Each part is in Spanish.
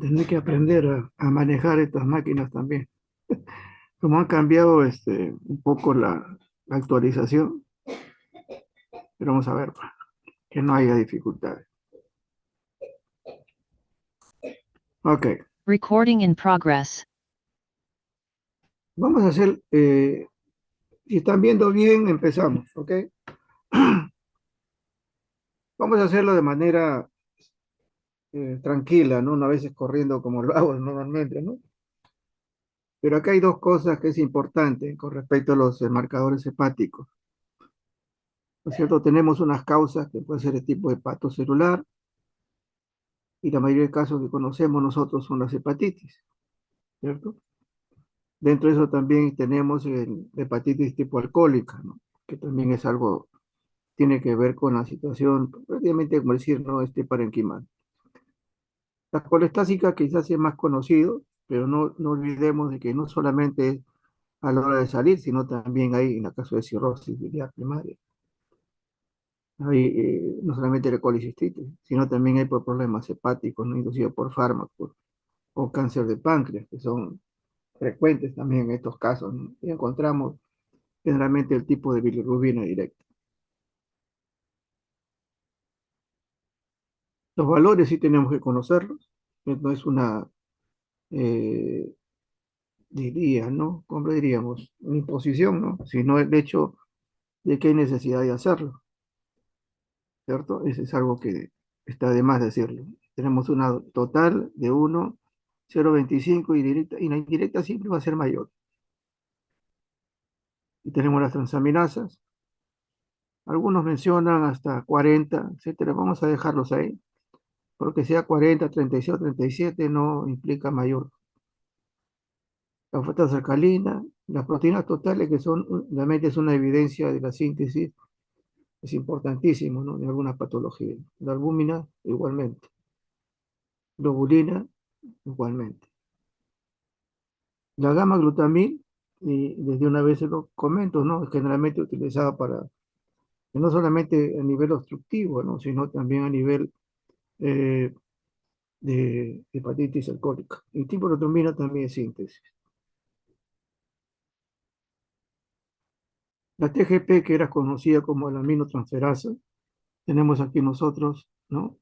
Tener que aprender a manejar estas máquinas también. Como han cambiado un poco la actualización, pero vamos a ver pues, que no haya dificultades. Ok, Recording in progress. vamos a hacer, si están viendo bien, empezamos, ok. Vamos a hacerlo de manera tranquila, ¿no? No a veces corriendo como lo hago normalmente, ¿no? Pero acá hay dos cosas que es importante con respecto a los marcadores hepáticos. ¿No es cierto? Tenemos unas causas que puede ser el tipo de hepatocelular y la mayoría de casos que conocemos nosotros son las hepatitis, ¿cierto? Dentro de eso también tenemos el hepatitis tipo alcohólica, ¿no? Que también es algo, tiene que ver con la situación, prácticamente como decir, ¿no? Parenquimal. La colestásica quizás es más conocido, pero no olvidemos de que no solamente es a la hora de salir, sino también hay, en el caso de cirrosis biliar primaria, hay no solamente la colicistitis, sino también hay por problemas hepáticos, ¿no? Inclusive por fármacos, o cáncer de páncreas, que son frecuentes también en estos casos, ¿no? Y encontramos generalmente el tipo de bilirrubina directa. Los valores sí tenemos que conocerlos, no es una, eh, diría, ¿no? ¿Cómo diríamos? Una imposición, ¿no? Sino el hecho de que hay necesidad de hacerlo, ¿cierto? Eso es algo que está de más decirlo. Tenemos una total de 1, 0,25 y directa, y la indirecta siempre va a ser mayor. Y tenemos las transaminasas, algunos mencionan hasta 40, etcétera. Vamos a dejarlos ahí, porque sea 40, 36 o 37 no implica mayor. La fosfatas alcalina, las proteínas totales, que son, realmente es una evidencia de la síntesis, es importantísimo, ¿no? De alguna patología. La albúmina, igualmente. Globulina, igualmente. La gamma glutamil, y desde una vez se lo comento, ¿no? Es generalmente utilizada para, no solamente a nivel obstructivo, ¿no? Sino también a nivel eh, de hepatitis alcohólica. Y tipo trombina también es síntesis. La TGP, que era conocida como la aminotransferasa, tenemos aquí nosotros, ¿no?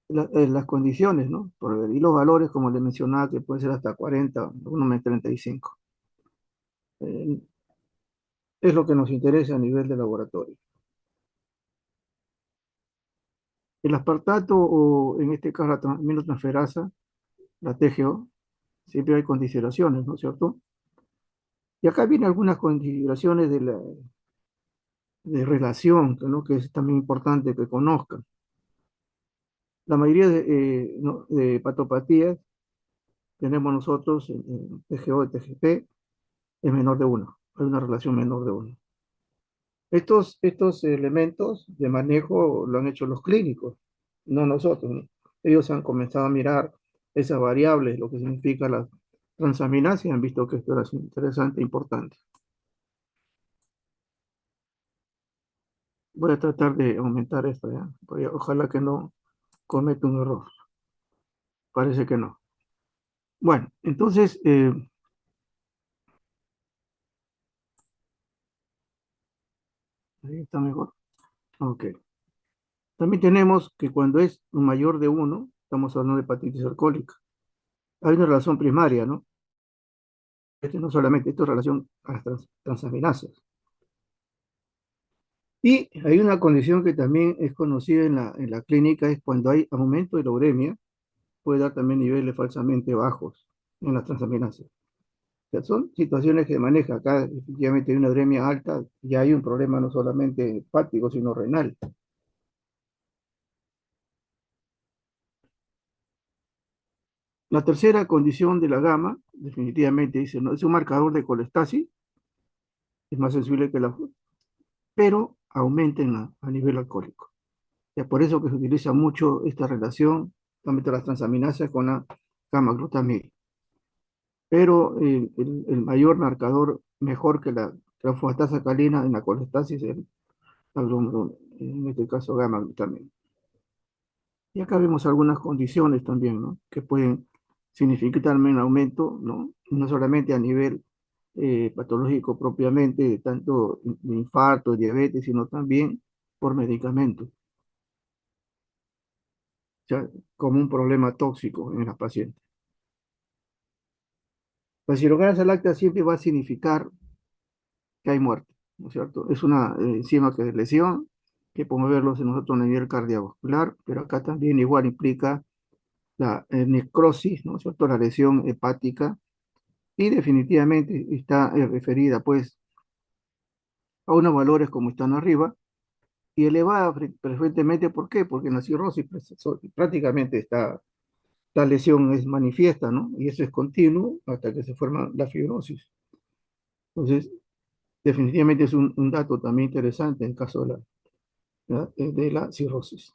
Las condiciones, ¿no? Y los valores, como le mencionaba, que puede ser hasta 40, uno 35. Eh, es lo que nos interesa a nivel de laboratorio. El aspartato, o en este caso la aminotransferasa, la TGO, siempre hay consideraciones, ¿no es cierto? Y acá vienen algunas consideraciones de relación, ¿no? Que es también importante que conozcan. La mayoría no, de patopatías tenemos nosotros en TGO y TGP es menor de uno, hay una relación menor de uno. Estos elementos de manejo lo han hecho los clínicos, no nosotros, ¿no? Ellos han comenzado a mirar esas variables, lo que significa la transaminasa, y han visto que esto era interesante e importante. Voy a tratar de aumentar esto, ¿ya? Ojalá que no cometa un error. Parece que no. Bueno, entonces, ahí está mejor. Ok. También tenemos que cuando es un mayor de uno, estamos hablando de hepatitis alcohólica. Hay una relación primaria, ¿no? No solamente esto es relación a las transaminasas. Y hay una condición que también es conocida en la clínica, es cuando hay aumento de la uremia, puede dar también niveles falsamente bajos en las transaminasas. O sea, son situaciones que maneja acá, efectivamente hay una uremia alta, y hay un problema no solamente hepático, sino renal. La tercera condición de la gama, definitivamente dice, ¿no? Es un marcador de colestasis, es más sensible que la, pero aumenta a nivel alcohólico. Es por eso que se utiliza mucho esta relación, también de las transaminasas con la gamma-glutamina. Pero el mayor marcador, mejor que la fosfatasa alcalina en la colestasis, es el, en este caso gamma-glutamina. Y acá vemos algunas condiciones también, ¿no? Que pueden significar también un aumento, ¿no? No solamente a nivel patológico propiamente, tanto de infarto, diabetes, sino también por medicamentos, o sea, como un problema tóxico en las pacientes. La cirugía láctea siempre va a significar que hay muerte, ¿no es cierto? Es una enzima que es lesión, que podemos verlos en nosotros a nivel cardiovascular, pero acá también igual implica la necrosis, ¿no es cierto? La lesión hepática, y definitivamente está referida pues a unos valores como están arriba y elevada frecuentemente. ¿Por qué? Porque en la cirrosis pues, prácticamente la lesión es manifiesta, ¿no? Y eso es continuo hasta que se forma la fibrosis. Entonces, definitivamente es un dato también interesante en el caso de la cirrosis.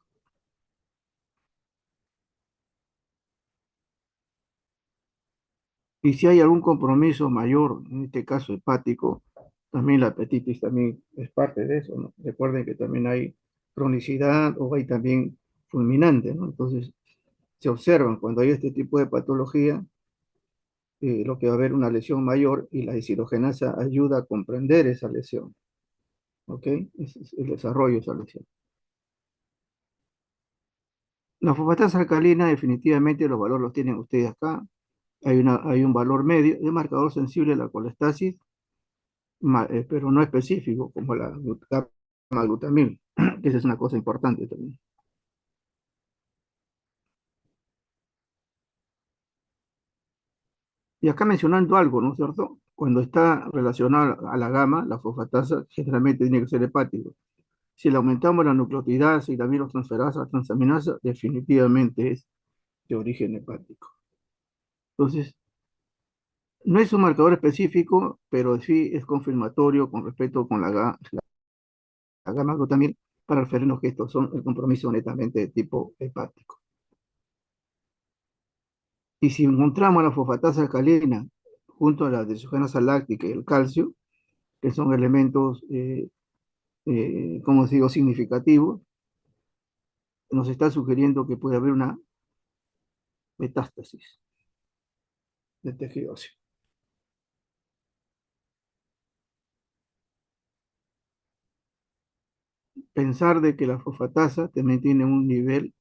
Y si hay algún compromiso mayor, en este caso hepático, también la hepatitis también es parte de eso, ¿no? Recuerden que también hay cronicidad o hay también fulminante, ¿no? Entonces, se observan cuando hay este tipo de patología, lo que va a haber una lesión mayor y la deshidrogenasa ayuda a comprender esa lesión, ¿ok? Es el desarrollo de esa lesión. La fosfatasa alcalina, definitivamente los valores los tienen ustedes acá. Hay un valor medio de marcador sensible a la colestasis, pero no específico, como la gamma-glutamil, que esa es una cosa importante también. Y acá mencionando algo, ¿no es cierto? Cuando está relacionado a la gama, la fosfatasa generalmente tiene que ser hepático. Si le aumentamos la nucleotidasa y la virotransferasa, transaminasa, definitivamente es de origen hepático. Entonces, no es un marcador específico, pero sí es confirmatorio con respecto con la gamma glutamil para referirnos que estos son el compromiso netamente de tipo hepático. Y si encontramos la fosfatasa alcalina junto a la desogenasa láctica y el calcio, que son elementos, como digo, significativos, nos está sugiriendo que puede haber una metástasis del tejido óseo. Pensar de que la fosfatasa también tiene un nivel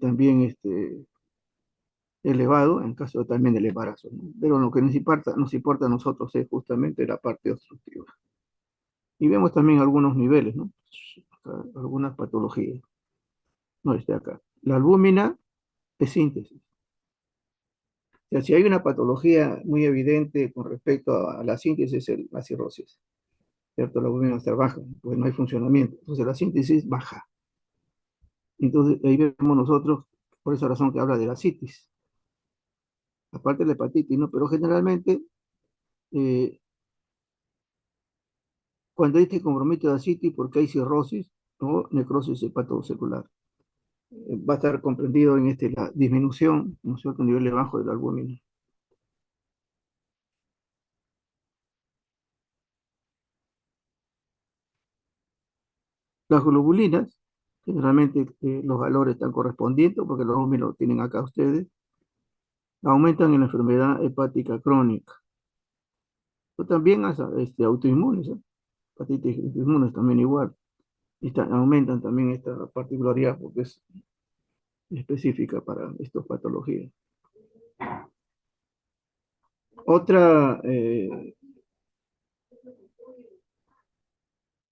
también elevado en caso también del embarazo, ¿no? Pero lo que nos importa a nosotros es justamente la parte obstructiva. Y vemos también algunos niveles, ¿no? Algunas patologías. No está acá. La albúmina es síntesis. O sea, si hay una patología muy evidente con respecto a la síntesis, es la cirrosis, ¿cierto? La albúmina está baja, pues no hay funcionamiento. Entonces la síntesis baja. Entonces ahí vemos nosotros, por esa razón que habla de la citis, aparte de la hepatitis, ¿no? Pero generalmente, eh, cuando hay este compromiso de la citis, porque hay cirrosis o necrosis hepatocelular, va a estar comprendido en la disminución, ¿no es cierto?, a nivel bajo de la albúmina. Las globulinas, generalmente los valores están correspondientes, porque los números lo tienen acá ustedes, aumentan en la enfermedad hepática crónica. O también autoinmunes, ¿eh? Hepatitis autoinmunes también igual. Aumentan también esta particularidad porque es específica para estas patologías. Otra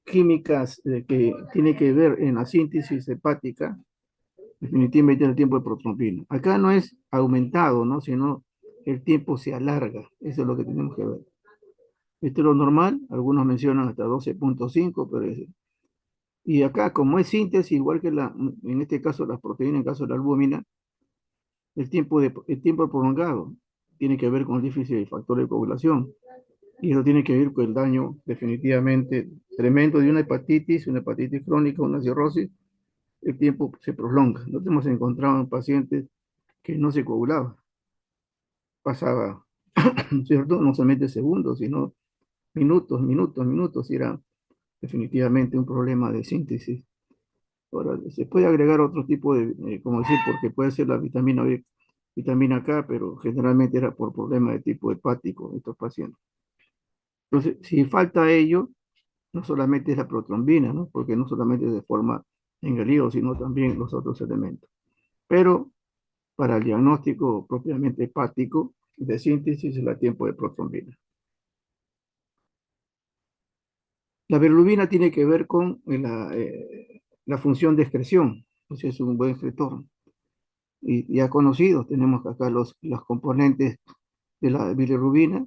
químicas que tiene que ver en la síntesis hepática, definitivamente el tiempo de protrombina. Acá no es aumentado, ¿no? Sino el tiempo se alarga. Eso es lo que tenemos que ver. Esto es lo normal, algunos mencionan hasta 12,5, pero y acá, como es síntesis, igual que en este caso las proteínas, en el caso de la albúmina, el tiempo prolongado tiene que ver con el déficit de factor de coagulación. Y eso tiene que ver con el daño definitivamente tremendo de una hepatitis crónica, una cirrosis. El tiempo se prolonga. Nos hemos encontrado en pacientes que no se coagulaba. Pasaba, ¿cierto? No solamente segundos, sino minutos, minutos, minutos. Y era definitivamente un problema de síntesis Ahora, se puede agregar otro tipo de, como decir, porque puede ser la vitamina B, vitamina K, pero generalmente era por problemas de tipo hepático en estos pacientes. Entonces, si falta ello, no solamente es la protrombina, ¿no? Porque no solamente se forma en el hígado, sino también los otros elementos. Pero para el diagnóstico propiamente hepático de síntesis es el tiempo de protrombina. La bilirrubina tiene que ver con la función de excreción, entonces es un buen excretor. Y ya conocidos, tenemos acá los componentes de la bilirrubina.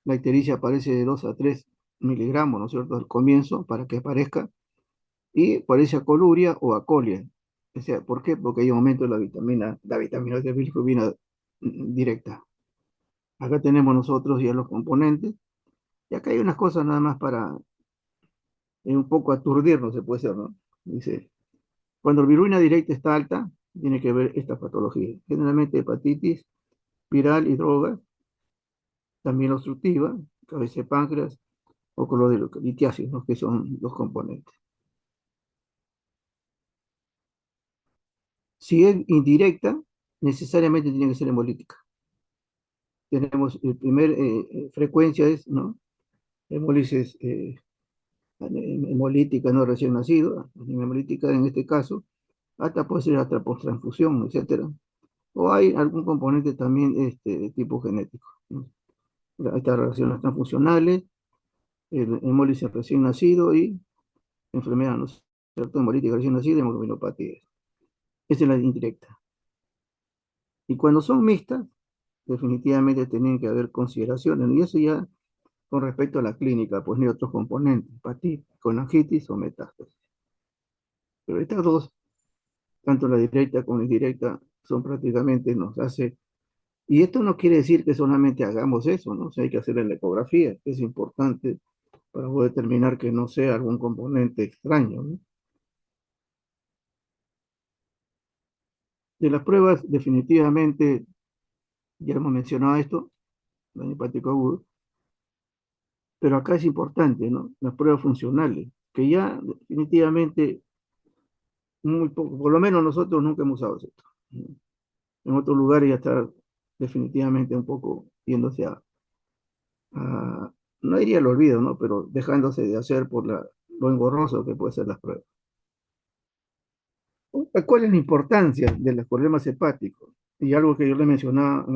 La ictericia aparece de 2 a 3 miligramos, ¿no es cierto?, al comienzo para que aparezca, y parece acoluria o acolia. O sea, ¿por qué? Porque hay un aumento de la vitamina de bilirrubina directa. Acá tenemos nosotros ya los componentes, y acá hay unas cosas nada más para un poco aturdirnos, se puede ser, ¿no? Dice, cuando la bilirrubina directa está alta, tiene que ver esta patología. Generalmente hepatitis viral y drogas, también obstructiva, cabeza de páncreas o color de litiasis, ¿no? Que son los componentes. Si es indirecta, necesariamente tiene que ser hemolítica. Tenemos el primer frecuencia es, ¿no? Hemólisis hemolítica no recién nacido, hemolítica en este caso, hasta puede ser hasta post-transfusión, etcétera. O hay algún componente también de tipo genético, ¿no? Estas reacciones transfusionales, el hemólisis recién nacido y enfermedad, ¿no es cierto? Hemolítica recién nacida y hemoglobinopatía. Esa es la indirecta. Y cuando son mixtas, definitivamente tienen que haber consideraciones, ¿no? Y eso ya con respecto a la clínica, pues ni otros componentes, hepatitis, colangitis o metástasis. Pero estas dos, tanto la directa como la indirecta, son prácticamente nos hace. Y esto no quiere decir que solamente hagamos eso, ¿no? O sea, hay que hacer la ecografía, que es importante para poder determinar que no sea algún componente extraño, ¿no? De las pruebas, definitivamente, ya hemos mencionado esto, daño hepático agudo, pero acá es importante, ¿no? Las pruebas funcionales, que ya definitivamente muy poco, por lo menos nosotros nunca hemos usado esto, ¿no? En otros lugares ya está definitivamente un poco yéndose no diría el olvido, ¿no? Pero dejándose de hacer por lo engorroso que puede ser las pruebas. ¿Cuál es la importancia de los problemas hepáticos? Y algo que yo le mencionaba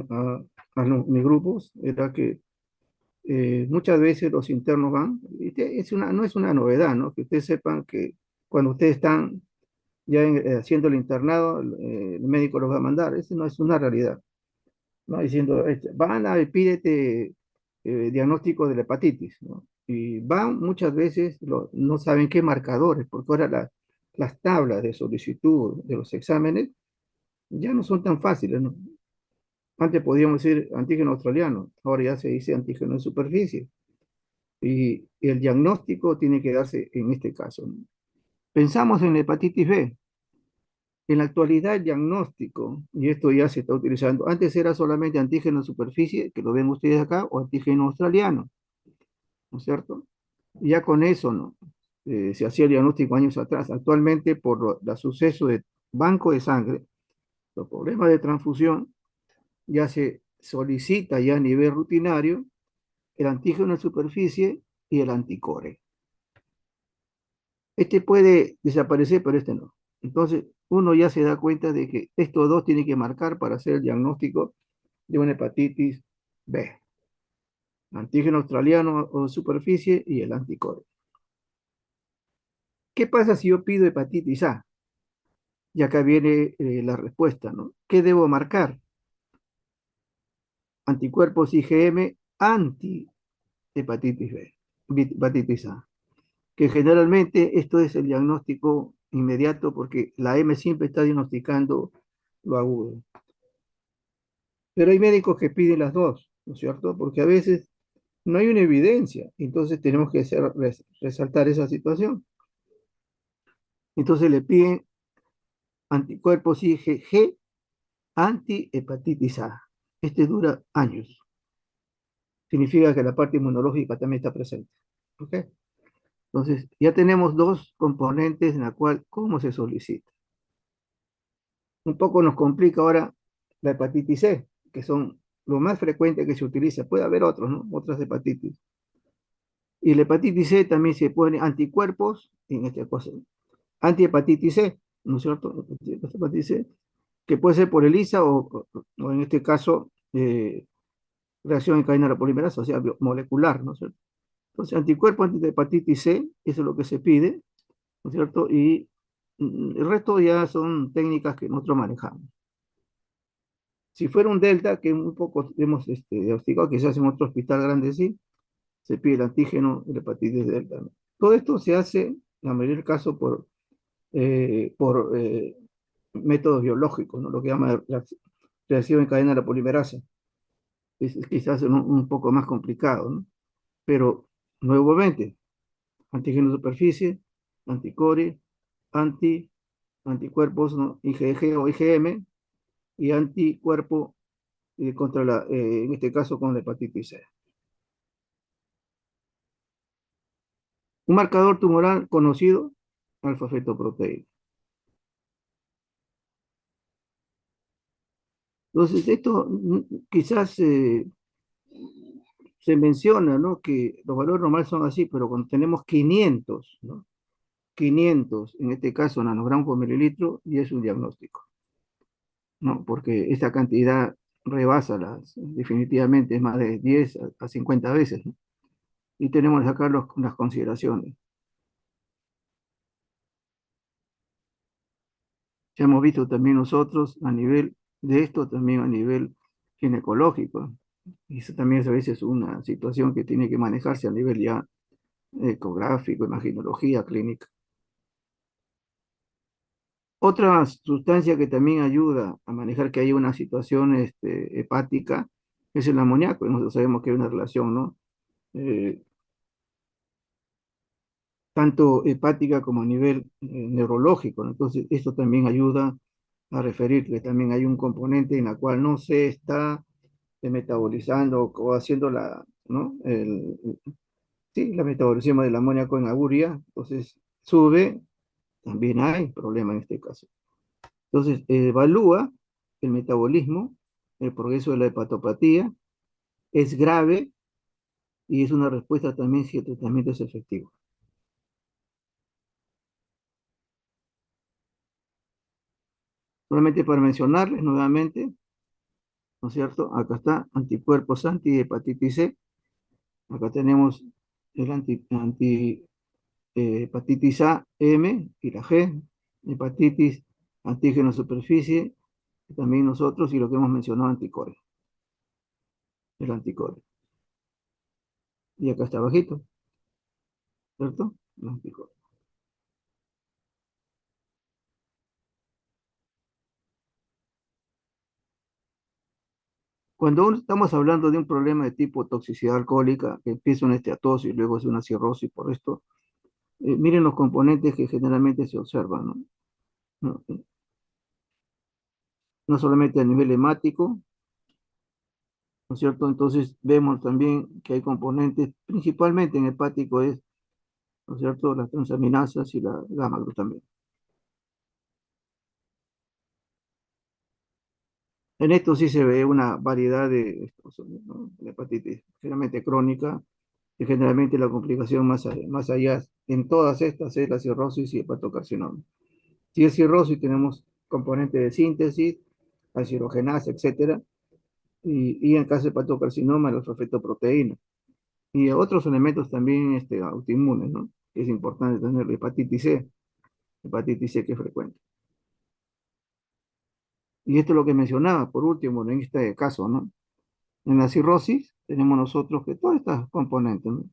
mis grupos era que muchas veces los internos van, no es una novedad, ¿no? Que ustedes sepan que cuando ustedes están ya haciendo el internado, el médico los va a mandar. Eso no es una realidad, ¿no? Diciendo, van a pídete diagnóstico de la hepatitis, ¿no? Y van muchas veces, no saben qué marcadores, porque ahora las tablas de solicitud de los exámenes ya no son tan fáciles, ¿no? Antes podíamos decir antígeno australiano, ahora ya se dice antígeno en superficie. Y el diagnóstico tiene que darse en este caso, ¿no? Pensamos en la hepatitis B. En la actualidad, el diagnóstico, y esto ya se está utilizando, antes era solamente antígeno en superficie, que lo ven ustedes acá, o antígeno australiano, ¿no es cierto? Y ya con eso, ¿no? Se hacía el diagnóstico años atrás. Actualmente, por el suceso de banco de sangre, los problemas de transfusión, ya se solicita ya a nivel rutinario el antígeno en superficie y el anticore. Este puede desaparecer, pero este no. Entonces, uno ya se da cuenta de que estos dos tienen que marcar para hacer el diagnóstico de una hepatitis B. Antígeno australiano o superficie y el anticore. ¿Qué pasa si yo pido hepatitis A? Y acá viene la respuesta, ¿no? ¿Qué debo marcar? Anticuerpos IgM anti-hepatitis B, hepatitis A. Que generalmente esto es el diagnóstico inmediato porque la M siempre está diagnosticando lo agudo. Pero hay médicos que piden las dos, ¿no es cierto? Porque a veces no hay una evidencia, entonces tenemos que resaltar esa situación. Entonces le piden anticuerpos IgG anti-hepatitis A. Este dura años. Significa que la parte inmunológica también está presente. ¿Ok? Entonces, ya tenemos dos componentes en la cual, ¿cómo se solicita? Un poco nos complica ahora la hepatitis C, que son lo más frecuente que se utiliza. Puede haber otros, ¿no? Otras hepatitis. Y la hepatitis C también se pone anticuerpos, en este caso, antihepatitis C, ¿no es cierto? Hepatitis C, que puede ser por ELISA o en este caso, reacción en cadena de la polimerasa, o sea, molecular, ¿no es cierto? Entonces, anticuerpo antihepatitis C, eso es lo que se pide, ¿no es cierto? Y el resto ya son técnicas que nosotros manejamos. Si fuera un delta, que un poco hemos diagnosticado, quizás en otro hospital grande sí, se pide el antígeno de la hepatitis delta, ¿no? Todo esto se hace, en la mayoría del caso, por métodos biológicos, ¿no? Lo que llama la reacción en cadena de la polimerasa. Es quizás un poco más complicado, ¿no? Pero, nuevamente, antígeno de superficie, anticore, anti, anticuerpos, ¿no? IgG o IgM, y anticuerpo contra en este caso con la hepatitis C. Un marcador tumoral conocido, alfa-fetoproteína. Entonces, esto quizás se menciona, ¿no? Que los valores normales son así, pero cuando tenemos 500, ¿no? 500, en este caso, nanogramos por mililitro, y es un diagnóstico, ¿no? Porque esta cantidad rebasa definitivamente, es más de 10 a 50 veces, ¿no? Y tenemos que sacar las consideraciones. Ya hemos visto también nosotros a nivel de esto, también a nivel ginecológico. Y eso también a veces es una situación que tiene que manejarse a nivel ya ecográfico, imaginología clínica. Otra sustancia que también ayuda a manejar que hay una situación hepática es el amoníaco. Y nosotros sabemos que hay una relación, ¿no? Eh, Tanto hepática como a nivel neurológico, ¿no? Entonces, esto también ayuda a referir que también hay un componente en la cual no se está metabolizando o haciendo ¿no? Sí, la metabolización del amoníaco en aguria, entonces sube, también hay problema en este caso. Entonces, evalúa el metabolismo, el progreso de la hepatopatía, es grave y es una respuesta también si el tratamiento es efectivo. Solamente para mencionarles nuevamente, ¿no es cierto? Acá está anticuerpos anti-hepatitis C, acá tenemos el hepatitis A, M y la G, hepatitis antígeno superficie, y también nosotros y lo que hemos mencionado anticore, el anticore. Y acá está abajito, ¿cierto? El anticore. Cuando estamos hablando de un problema de tipo toxicidad alcohólica, que empieza una esteatosis y luego es una cirrosis por esto, miren los componentes que generalmente se observan, ¿no? No, no solamente a nivel hemático, ¿no es cierto? Entonces vemos también que hay componentes, principalmente en hepático es, ¿no es cierto?, las transaminasas y la gamma-glutamina. En esto sí se ve una variedad ¿no? De hepatitis, generalmente crónica, y generalmente la complicación más allá en todas estas es la cirrosis y hepatocarcinoma. Si es cirrosis, tenemos componentes de síntesis, acidogenasa, etcétera, y en caso de hepatocarcinoma, la fosfetoproteína. Y otros elementos también autoinmunes, ¿no? Es importante tener hepatitis C que es frecuente. Y esto es lo que mencionaba, por último, en este caso, ¿no? En la cirrosis tenemos nosotros que todas estas componentes, ¿no?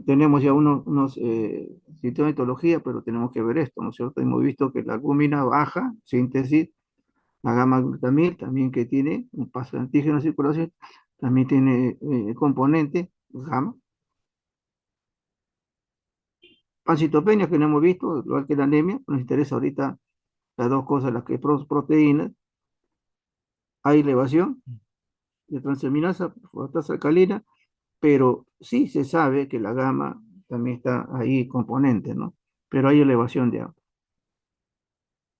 Tenemos ya unos sistemas de etología, pero tenemos que ver esto, ¿no es cierto? Hemos visto que la albúmina baja, síntesis, la gamma-glutamil también que tiene un paso de antígeno en circulación, también tiene componente gamma. Pancitopenia que no hemos visto, igual que la anemia, nos interesa ahorita las dos cosas, las que proteínas, hay elevación de transaminasa, fosfatasa alcalina, pero sí se sabe que la gamma también está ahí componente, ¿no? Pero hay elevación de agua.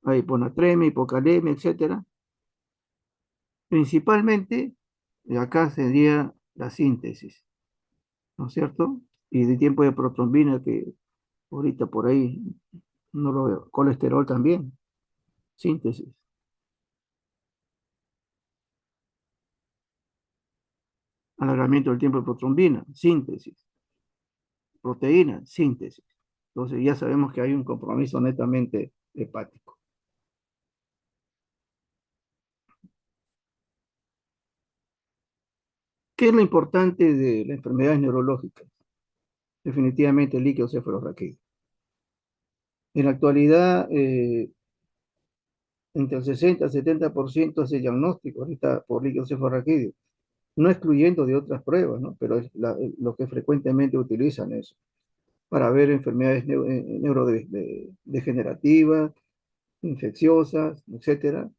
Hay hiponatremia, hipocalemia, etcétera. Principalmente, acá sería la síntesis, ¿no es cierto? Y de tiempo de protrombina, que ahorita por ahí no lo veo. Colesterol también, síntesis. Alargamiento del tiempo de protrombina, síntesis. Proteína, síntesis. Entonces ya sabemos que hay un compromiso netamente hepático. ¿Qué es lo importante de las enfermedades neurológicas? Definitivamente el líquido cefalorraquídeo. En la actualidad, entre el 60 y 70% hace diagnóstico ahorita por líquido cefalorraquídeo, no excluyendo de otras pruebas, ¿no? Pero es lo que frecuentemente utilizan eso, para ver enfermedades neurodegenerativas, infecciosas, etcétera.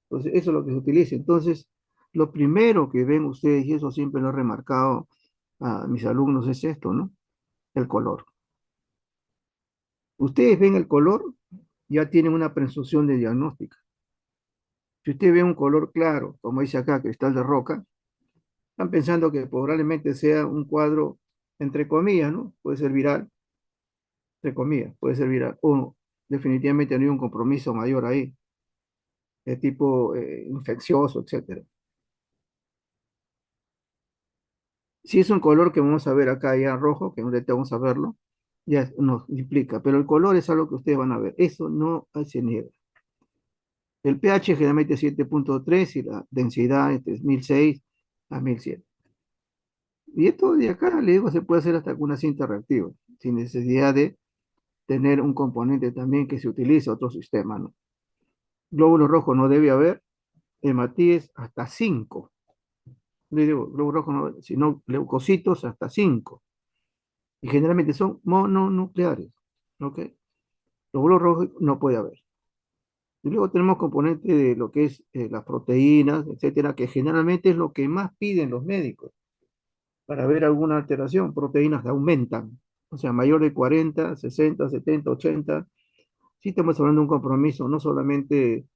Entonces, eso es lo que se utiliza. Entonces, lo primero que ven ustedes, y eso siempre lo he remarcado a mis alumnos, es esto, ¿no? El color. Ustedes ven el color, ya tienen una presunción de diagnóstica. Si usted ve un color claro, como dice acá, cristal de roca, están pensando que probablemente sea un cuadro, entre comillas, ¿no? Puede ser viral, entre comillas, puede ser viral, o definitivamente no hay un compromiso mayor ahí, de tipo infeccioso, etcétera. Si es un color que vamos a ver acá ya rojo, que ahorita vamos a verlo, ya nos implica, pero el color es algo que ustedes van a ver. Eso no se niega. El pH generalmente es 7.3 y la densidad es 1006 a 1007. Y esto de acá, le digo, se puede hacer hasta con una cinta reactiva, sin necesidad de tener un componente también que se utiliza otro sistema, ¿no? Glóbulos rojos no debe haber, hematíes hasta 5. Le digo, glóbulos rojos no, sino leucocitos hasta 5. Y generalmente son mononucleares, ¿ok? Glóbulos rojos no puede haber. Y luego tenemos componentes de lo que es las proteínas, etcétera, que generalmente es lo que más piden los médicos para ver alguna alteración. Proteínas que aumentan, o sea, mayor de 40, 60, 70, 80. Sí estamos hablando de un compromiso no solamente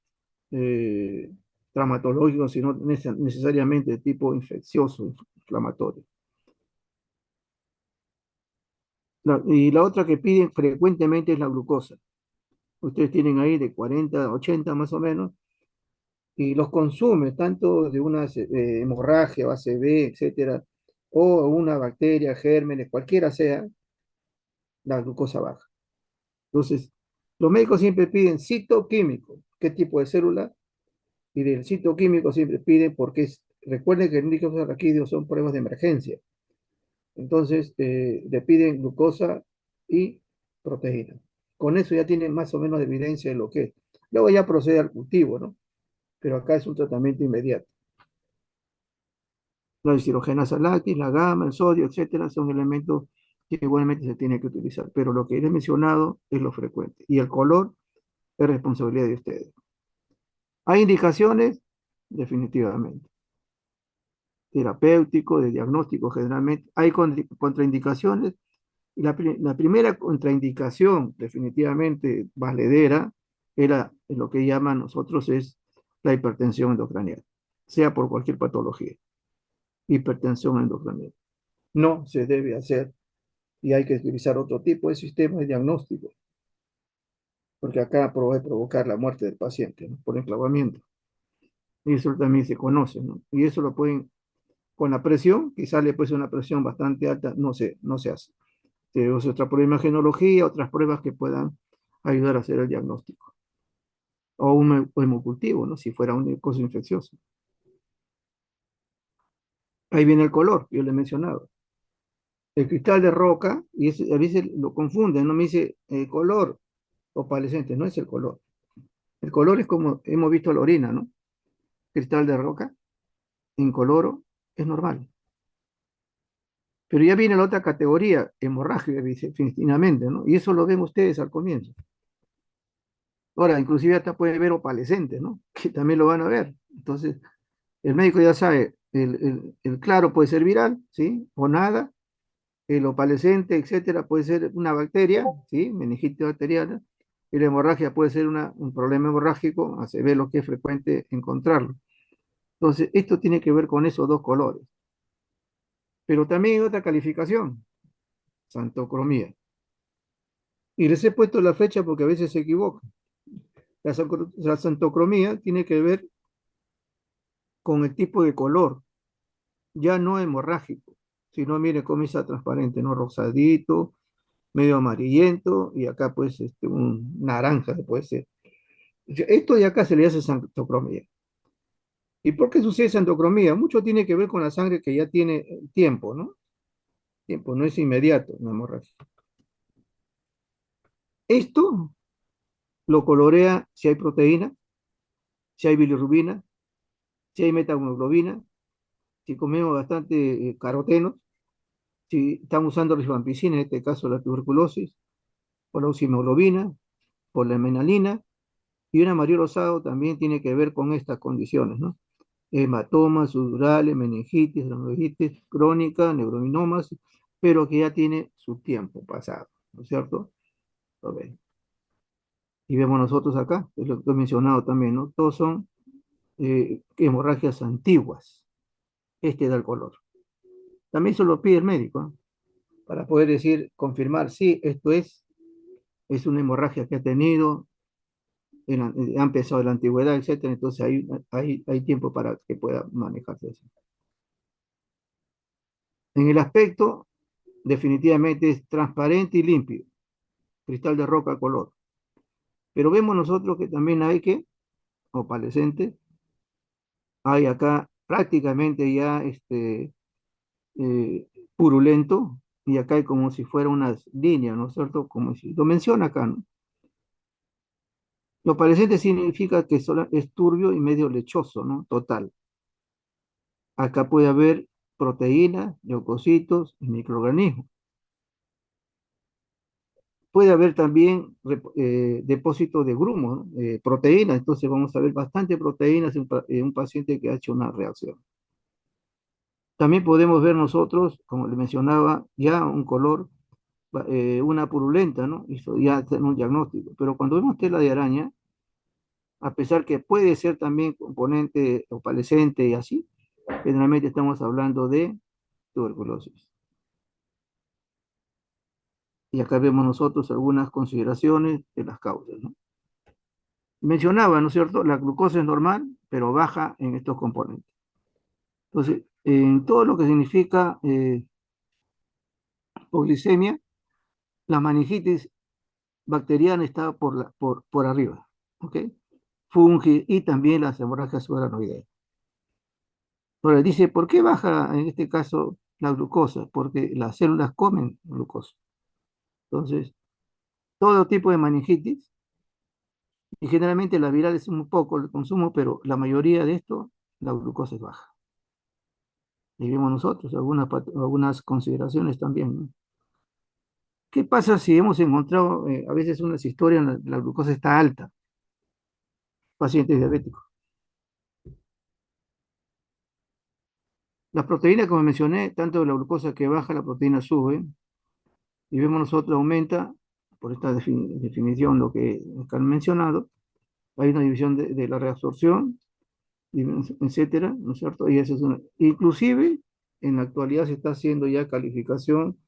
eh, traumatológico, sino necesariamente de tipo infeccioso, inflamatorio. Y la otra que piden frecuentemente es la glucosa. Ustedes tienen ahí de 40 a 80 más o menos, y los consume tanto de una hemorragia o ACV, etcétera, o una bacteria, gérmenes, cualquiera sea, la glucosa baja. Entonces, los médicos siempre piden citoquímico, qué tipo de célula, y del citoquímico siempre piden porque recuerden que el líquido raquídeo son pruebas de emergencia. Entonces, le piden glucosa y proteína. Con eso ya tienen más o menos evidencia de lo que es. Luego ya procede al cultivo, ¿no? Pero acá es un tratamiento inmediato. La deshidrogenasa láctea, la gamma, el sodio, etcétera, son elementos que igualmente se tienen que utilizar. Pero lo que he mencionado es lo frecuente. Y el color es responsabilidad de ustedes. ¿Hay indicaciones? Definitivamente. Terapéutico, de diagnóstico generalmente. ¿Hay contraindicaciones? La primera contraindicación definitivamente valedera era lo que llaman nosotros es la hipertensión endocraniana, sea por cualquier patología, hipertensión endocraniana. No se debe hacer y hay que utilizar otro tipo de sistema de diagnóstico, porque acá puede provocar la muerte del paciente, ¿no? Por enclavamiento. Y eso también se conoce, ¿no? Y eso lo pueden, con la presión, quizás le puede ser una presión bastante alta, no se hace. Se usa otra prueba de imagenología, otras pruebas que puedan ayudar a hacer el diagnóstico. O un hemocultivo, ¿no? Si fuera una cosa infecciosa. Ahí viene el color, yo le he mencionado. El cristal de roca, y a veces lo confunden, no me dice color opalescente, no es el color. El color es como hemos visto la orina, ¿no? Cristal de roca, incoloro, es normal. Pero ya viene la otra categoría, hemorragia, definitivamente, ¿no? Y eso lo ven ustedes al comienzo. Ahora, inclusive hasta puede ver opalescente, ¿no? Que también lo van a ver. Entonces, el médico ya sabe, el claro puede ser viral, ¿sí? O nada, el opalescente, etcétera, puede ser una bacteria, ¿sí? Meningitis bacteriana, y la hemorragia puede ser un problema hemorrágico, se ve lo que es frecuente encontrarlo. Entonces, esto tiene que ver con esos dos colores. Pero también hay otra calificación, santocromía. Y les he puesto la flecha porque a veces se equivocan. La santocromía tiene que ver con el tipo de color, ya no hemorrágico, sino mire cómo está transparente, ¿no? Rosadito, medio amarillento, y acá pues un naranja puede ser. Esto de acá se le hace santocromía. ¿Y por qué sucede santocromía? Mucho tiene que ver con la sangre que ya tiene tiempo, ¿no? Tiempo, no es inmediato una hemorragia. Esto lo colorea si hay proteína, si hay bilirrubina, si hay metahemoglobina, si comemos bastante carotenos, si estamos usando rifampicina, en este caso la tuberculosis, por la oxihemoglobina, por la menalina, y un amarillo rosado también tiene que ver con estas condiciones, ¿no? Hematomas, sudorales, meningitis, meningitis crónica, neurominomas, pero que ya tiene su tiempo pasado, ¿no es cierto? Lo ven. Y vemos nosotros acá, es lo que he mencionado también, ¿no? Todos son hemorragias antiguas. Este da el color. También se lo pide el médico, ¿no? Para poder decir, confirmar, sí, esto es una hemorragia que ha tenido, ha empezado en la antigüedad, etcétera. Entonces hay tiempo para que pueda manejarse eso. En el aspecto, definitivamente es transparente y limpio, cristal de roca color. Pero vemos nosotros que también hay que, opalescente, hay acá prácticamente ya eh, purulento, y acá hay como si fuera unas líneas, ¿no es cierto? Como si lo menciona acá, ¿no? Lo opalescente significa que es turbio y medio lechoso, ¿no? Total. Acá puede haber proteínas, leucocitos y microorganismos. Puede haber también depósitos de grumos, ¿no? Proteínas, entonces vamos a ver bastante proteínas en un paciente que ha hecho una reacción. También podemos ver nosotros, como le mencionaba, ya un color, una purulenta, ¿no? Eso ya es un diagnóstico. Pero cuando vemos tela de araña, a pesar que puede ser también componente opalescente y así, generalmente estamos hablando de tuberculosis. Y acá vemos nosotros algunas consideraciones de las causas, ¿no? Mencionaba, ¿no es cierto? La glucosa es normal, pero baja en estos componentes. Entonces, en todo lo que significa hipoglicemia, la meningitis bacteriana está por arriba, ¿ok? Fungi y también las hemorragias subaranoideas. Ahora dice, ¿por qué baja en este caso la glucosa? Porque las células comen glucosa. Entonces, todo tipo de meningitis, y generalmente la viral es un poco el consumo, pero la mayoría de esto, la glucosa es baja. Y vemos nosotros algunas consideraciones también, ¿no? ¿Qué pasa si hemos encontrado a veces unas historias en la glucosa está alta, pacientes diabéticos? Las proteínas, como mencioné, tanto la glucosa que baja, la proteína sube, y vemos nosotros aumenta, por esta definición, lo que han mencionado, hay una división de la reabsorción, etcétera, ¿no es cierto? Y eso es inclusive, en la actualidad se está haciendo ya calificación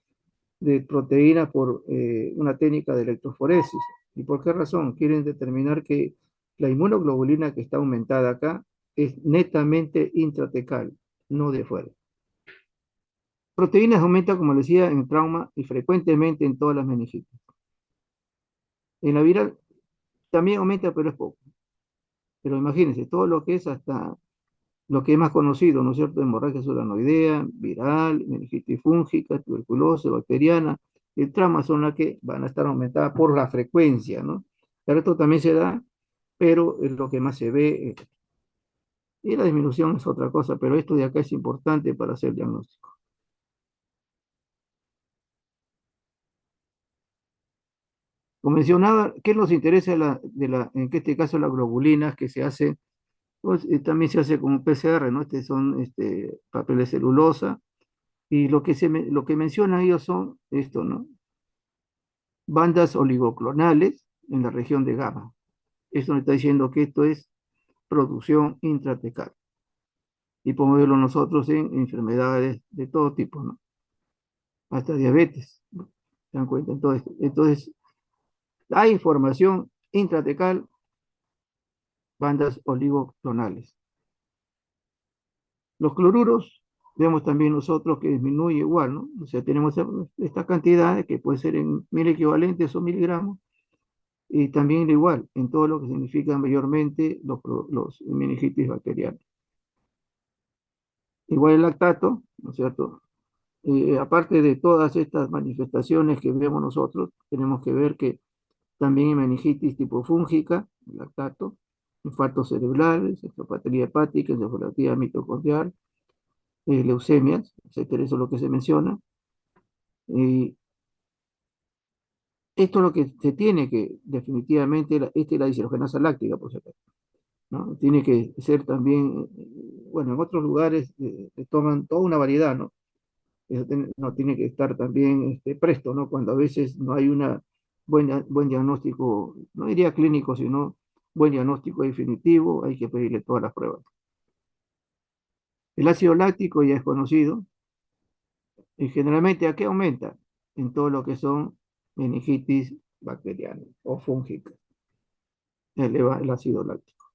de proteínas por una técnica de electroforesis. ¿Y por qué razón? Quieren determinar que la inmunoglobulina que está aumentada acá es netamente intratecal, no de fuera. Proteínas aumentan, como les decía, en trauma y frecuentemente en todas las meningitis. En la viral también aumenta, pero es poco. Pero imagínense, todo lo que es hasta lo que es más conocido, ¿no es cierto? Hemorragia solanoidea, viral, meningitis fúngica, tuberculosis, bacteriana, el trauma son las que van a estar aumentadas por la frecuencia, ¿no? El resto también se da, pero es lo que más se ve. Y la disminución es otra cosa, pero esto de acá es importante para hacer diagnóstico. Como mencionaba, ¿qué nos interesa en este caso las globulinas que se hace? Pues también se hace como PCR, ¿no? Son papeles de celulosa, Y lo que mencionan ellos son esto, ¿no? Bandas oligoclonales en la región de gamma. Esto nos está diciendo que esto es producción intratecal. Y podemos verlo nosotros en enfermedades de todo tipo, ¿no? Hasta diabetes, ¿no? ¿Se dan cuenta? Entonces, hay información intratecal, bandas oligoclonales. Los cloruros, vemos también nosotros que disminuye igual, ¿no? O sea, tenemos esta cantidad que puede ser en mil equivalentes o miligramos, y también igual en todo lo que significa mayormente los meningitis bacterianos. Igual el lactato, ¿no es cierto? Aparte de todas estas manifestaciones que vemos nosotros, tenemos que ver que también hay meningitis tipo fúngica, el lactato, infartos cerebrales, encefalopatía hepática, encefalopatía mitocondrial, leucemias, etcétera, eso es lo que se menciona. Y esto es lo que se tiene que, definitivamente, esta es la deshidrogenasa láctica, por supuesto, ¿no? Tiene que ser también, bueno, en otros lugares toman toda una variedad, ¿no? Eso no tiene que estar también presto, ¿no? Cuando a veces no hay una buen diagnóstico, no diría clínico, sino buen diagnóstico definitivo, hay que pedirle todas las pruebas. El ácido láctico ya es conocido, y generalmente ¿a qué aumenta? En todo lo que son meningitis bacterianas o fúngicas, eleva el ácido láctico.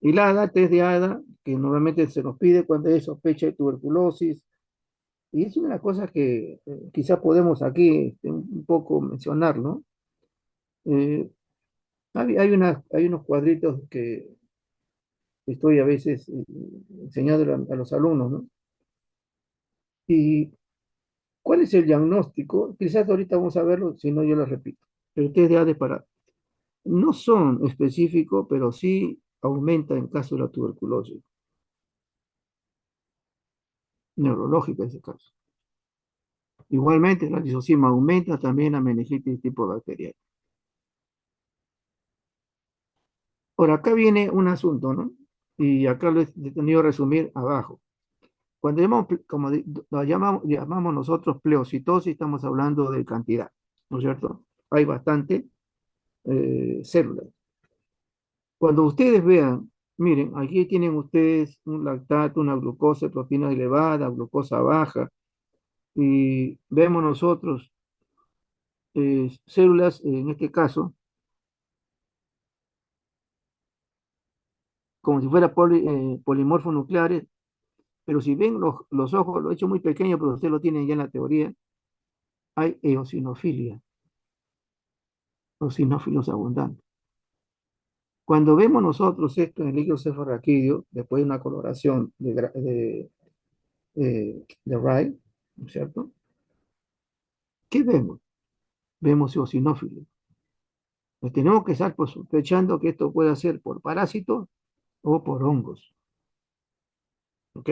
Y la ADA, test de ADA, que normalmente se nos pide cuando hay sospecha de tuberculosis, y es una cosa que quizás podemos aquí un poco mencionar, ¿no? Eh, hay unos cuadritos que estoy a veces enseñando a los alumnos, ¿no? ¿Y cuál es el diagnóstico? Quizás ahorita vamos a verlo, si no yo lo repito. Pero ustedes de ADE para no son específicos, pero sí aumenta en caso de la tuberculosis neurológica en ese caso. Igualmente, la lisozima aumenta también la meningitis tipo bacteriana. Por acá viene un asunto, ¿no? Y acá lo he tenido que resumir abajo. Cuando llamamos, como lo llamamos nosotros pleocitosis, estamos hablando de cantidad, ¿no es cierto? Hay bastante células. Cuando ustedes vean, miren, aquí tienen ustedes un lactato, una glucosa, proteína elevada, glucosa baja, y vemos nosotros células, en este caso, como si fuera polimorfos nucleares, pero si ven los ojos, lo he hecho muy pequeño, pero ustedes lo tienen ya en la teoría, hay eosinofilia, eosinófilos abundantes. Cuando vemos nosotros esto en el líquido cefalorraquídeo, después de una coloración de Wright, ¿no es cierto? ¿Qué vemos? Vemos eosinófilos. Pues tenemos que estar sospechando que esto puede ser por parásitos o por hongos. ¿Ok?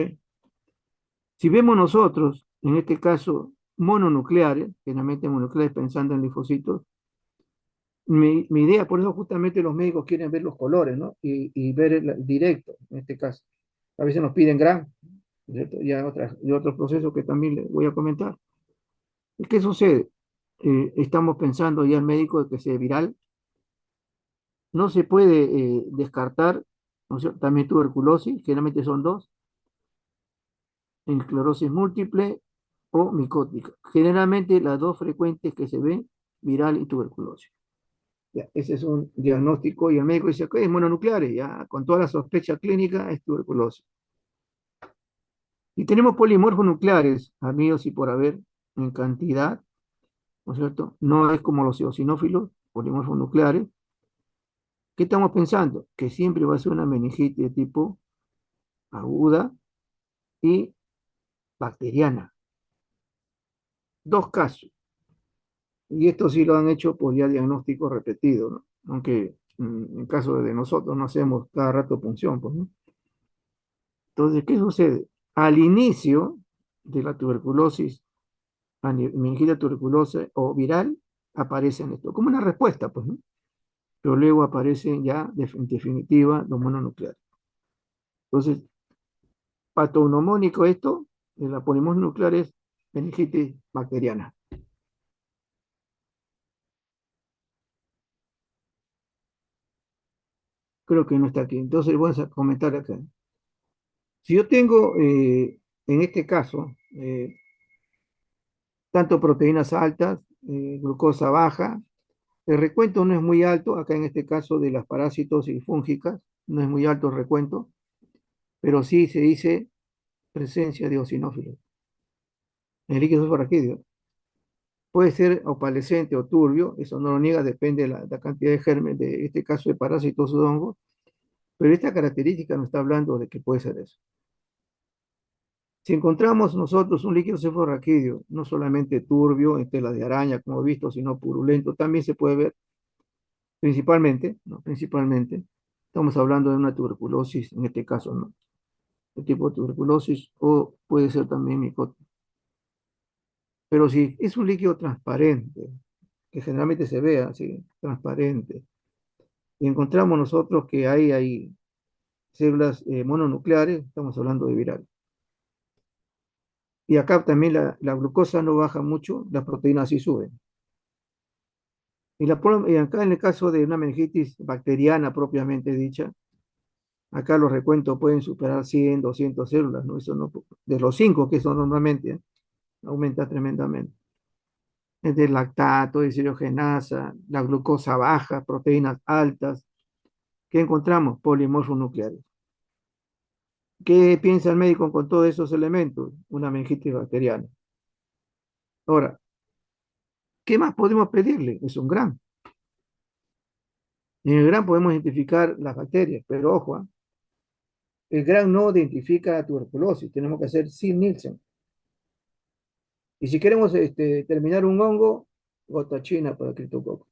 Si vemos nosotros, en este caso, mononucleares, generalmente mononucleares pensando en linfocitos, mi idea, por eso justamente los médicos quieren ver los colores, ¿no? Y ver el directo, en este caso. A veces nos piden GRAM, ¿cierto? Ya y otros procesos que también les voy a comentar. ¿Qué sucede? Estamos pensando ya el médico de que sea viral. No se puede descartar, ¿no es cierto? También tuberculosis, generalmente son dos, esclerosis múltiple o micótica. Generalmente las dos frecuentes que se ven, viral y tuberculosis. Ya, ese es un diagnóstico y el médico dice que es mononucleares, ya con toda la sospecha clínica es tuberculosis. Y tenemos polimorfos nucleares, amigos y por haber, en cantidad, ¿no es cierto? No es como los eosinófilos, polimorfos nucleares. ¿Qué estamos pensando? Que siempre va a ser una meningitis de tipo aguda y bacteriana. Dos casos. Y esto sí lo han hecho por ya diagnóstico repetido, ¿no? Aunque en caso de nosotros no hacemos cada rato punción, pues, ¿no? Entonces, ¿qué sucede? Al inicio de la tuberculosis, meningitis tuberculosa o viral, aparecen esto, como una respuesta, pues, ¿no? Pero luego aparecen ya, en definitiva, los mononucleares. Entonces, patognomónico esto, La polimosis nuclear es meningitis bacteriana. Creo que no está aquí. Entonces voy a comentar acá. Si yo tengo, en este caso, tanto proteínas altas, glucosa baja, el recuento no es muy alto, acá en este caso de las parásitos y fúngicas, no es muy alto el recuento, pero sí se dice presencia de eosinófilos. El líquido fosforraquídeo puede ser opalescente o turbio, eso no lo niega, depende de la cantidad de germen, de este caso de parásitos o de hongos, pero esta característica nos está hablando de que puede ser eso. Si encontramos nosotros un líquido cefalorraquídeo, no solamente turbio, en tela de araña, como he visto, sino purulento, también se puede ver principalmente, ¿no? Principalmente, estamos hablando de una tuberculosis, en este caso, ¿no? El tipo de tuberculosis, o puede ser también micosis. Pero si es un líquido transparente, que generalmente se ve así, transparente, y encontramos nosotros que hay células mononucleares, estamos hablando de viral. Y acá también la glucosa no baja mucho, las proteínas sí suben. Y acá en el caso de una meningitis bacteriana propiamente dicha, acá los recuentos pueden superar 100, 200 células, ¿no? Eso no, de los 5 que son normalmente, aumenta tremendamente. Es de lactato, deshidrogenasa, la glucosa baja, proteínas altas. ¿Qué encontramos? Polimorfos nucleares. ¿Qué piensa el médico con todos esos elementos? Una meningitis bacteriana. Ahora, ¿qué más podemos pedirle? Es un gran. En el gran podemos identificar las bacterias, pero ojo, el gran no identifica la tuberculosis, tenemos que hacer sin Nielsen. Y si queremos terminar un hongo, gota china para criptococo.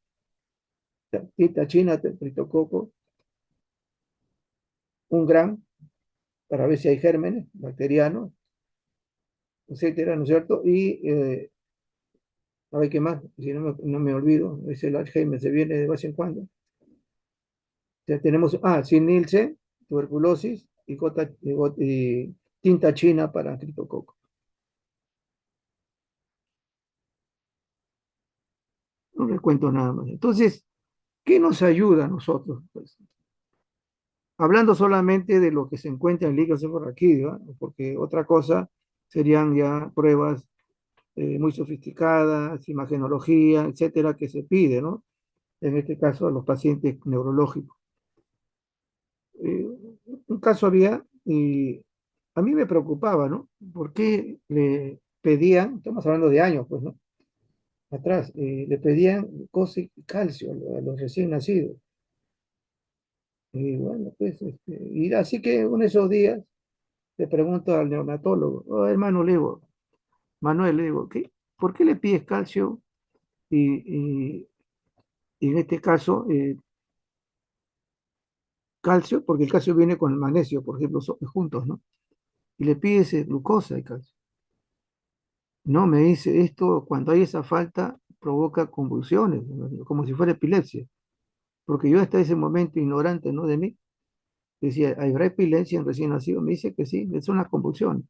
Tita china, criptococo, un gran para ver si hay gérmenes bacterianos, etcétera, ¿no es cierto? Y a ver qué más, si no me olvido, es el Alzheimer, se viene de vez en cuando. Ya tenemos, sin Nielsen, tuberculosis y tinta china para criptococo. No les cuento nada más. Entonces, ¿qué nos ayuda a nosotros? Pues, hablando solamente de lo que se encuentra en el líquido cefalorraquídeo, ¿eh? Porque otra cosa serían ya pruebas muy sofisticadas, imagenología, etcétera, que se pide, ¿no? En este caso, a los pacientes neurológicos. Eh, un caso había, y a mí me preocupaba, ¿no? ¿Por qué le pedían, estamos hablando de años, pues, ¿no? Atrás, le pedían glucosa y calcio a los recién nacidos. Y bueno, pues, y así que uno de esos días le pregunto al neonatólogo, oh, hermano, le digo, Manuel, le digo, ¿por qué le pides calcio? Y en este caso, calcio, porque el calcio viene con el magnesio, por ejemplo, juntos, ¿no? Y le pides glucosa y calcio. No, me dice, esto cuando hay esa falta provoca convulsiones, ¿no? Como si fuera epilepsia. Porque yo hasta ese momento ignorante, ¿no? De mí, decía, ¿habrá epilepsia en recién nacido? Me dice que sí, es una convulsión.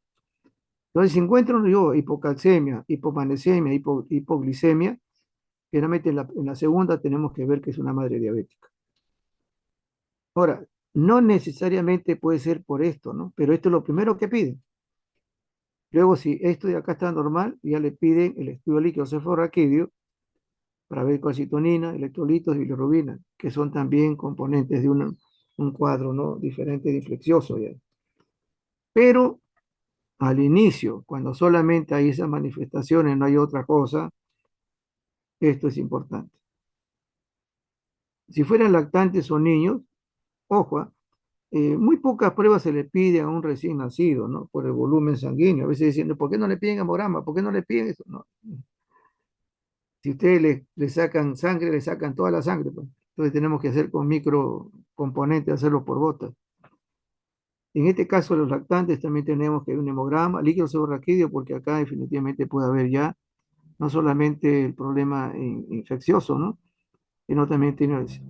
Entonces, si encuentro yo hipocalcemia, hipomagnesemia, hipoglicemia, generalmente en la segunda tenemos que ver que es una madre diabética. Ahora, no necesariamente puede ser por esto, ¿no? Pero esto es lo primero que piden. Luego, si esto de acá está normal, ya le piden el estudio líquido cefalorraquídeo para ver calcitonina, electrolitos y bilirrubina, que son también componentes de un cuadro, ¿no? Diferente de infeccioso ya. Pero al inicio, cuando solamente hay esas manifestaciones, no hay otra cosa, esto es importante. Si fueran lactantes o niños, ojo, muy pocas pruebas se le pide a un recién nacido, ¿no? Por el volumen sanguíneo. A veces diciendo, ¿por qué no le piden hemograma? ¿Por qué no le piden eso? No. Si ustedes le sacan sangre, le sacan toda la sangre, pues. Entonces tenemos que hacer con microcomponentes, hacerlo por gotas. En este caso, los lactantes también tenemos que un hemograma, líquido seborraquídeo, porque acá definitivamente puede haber ya no solamente el problema infeccioso, ¿no? Sino también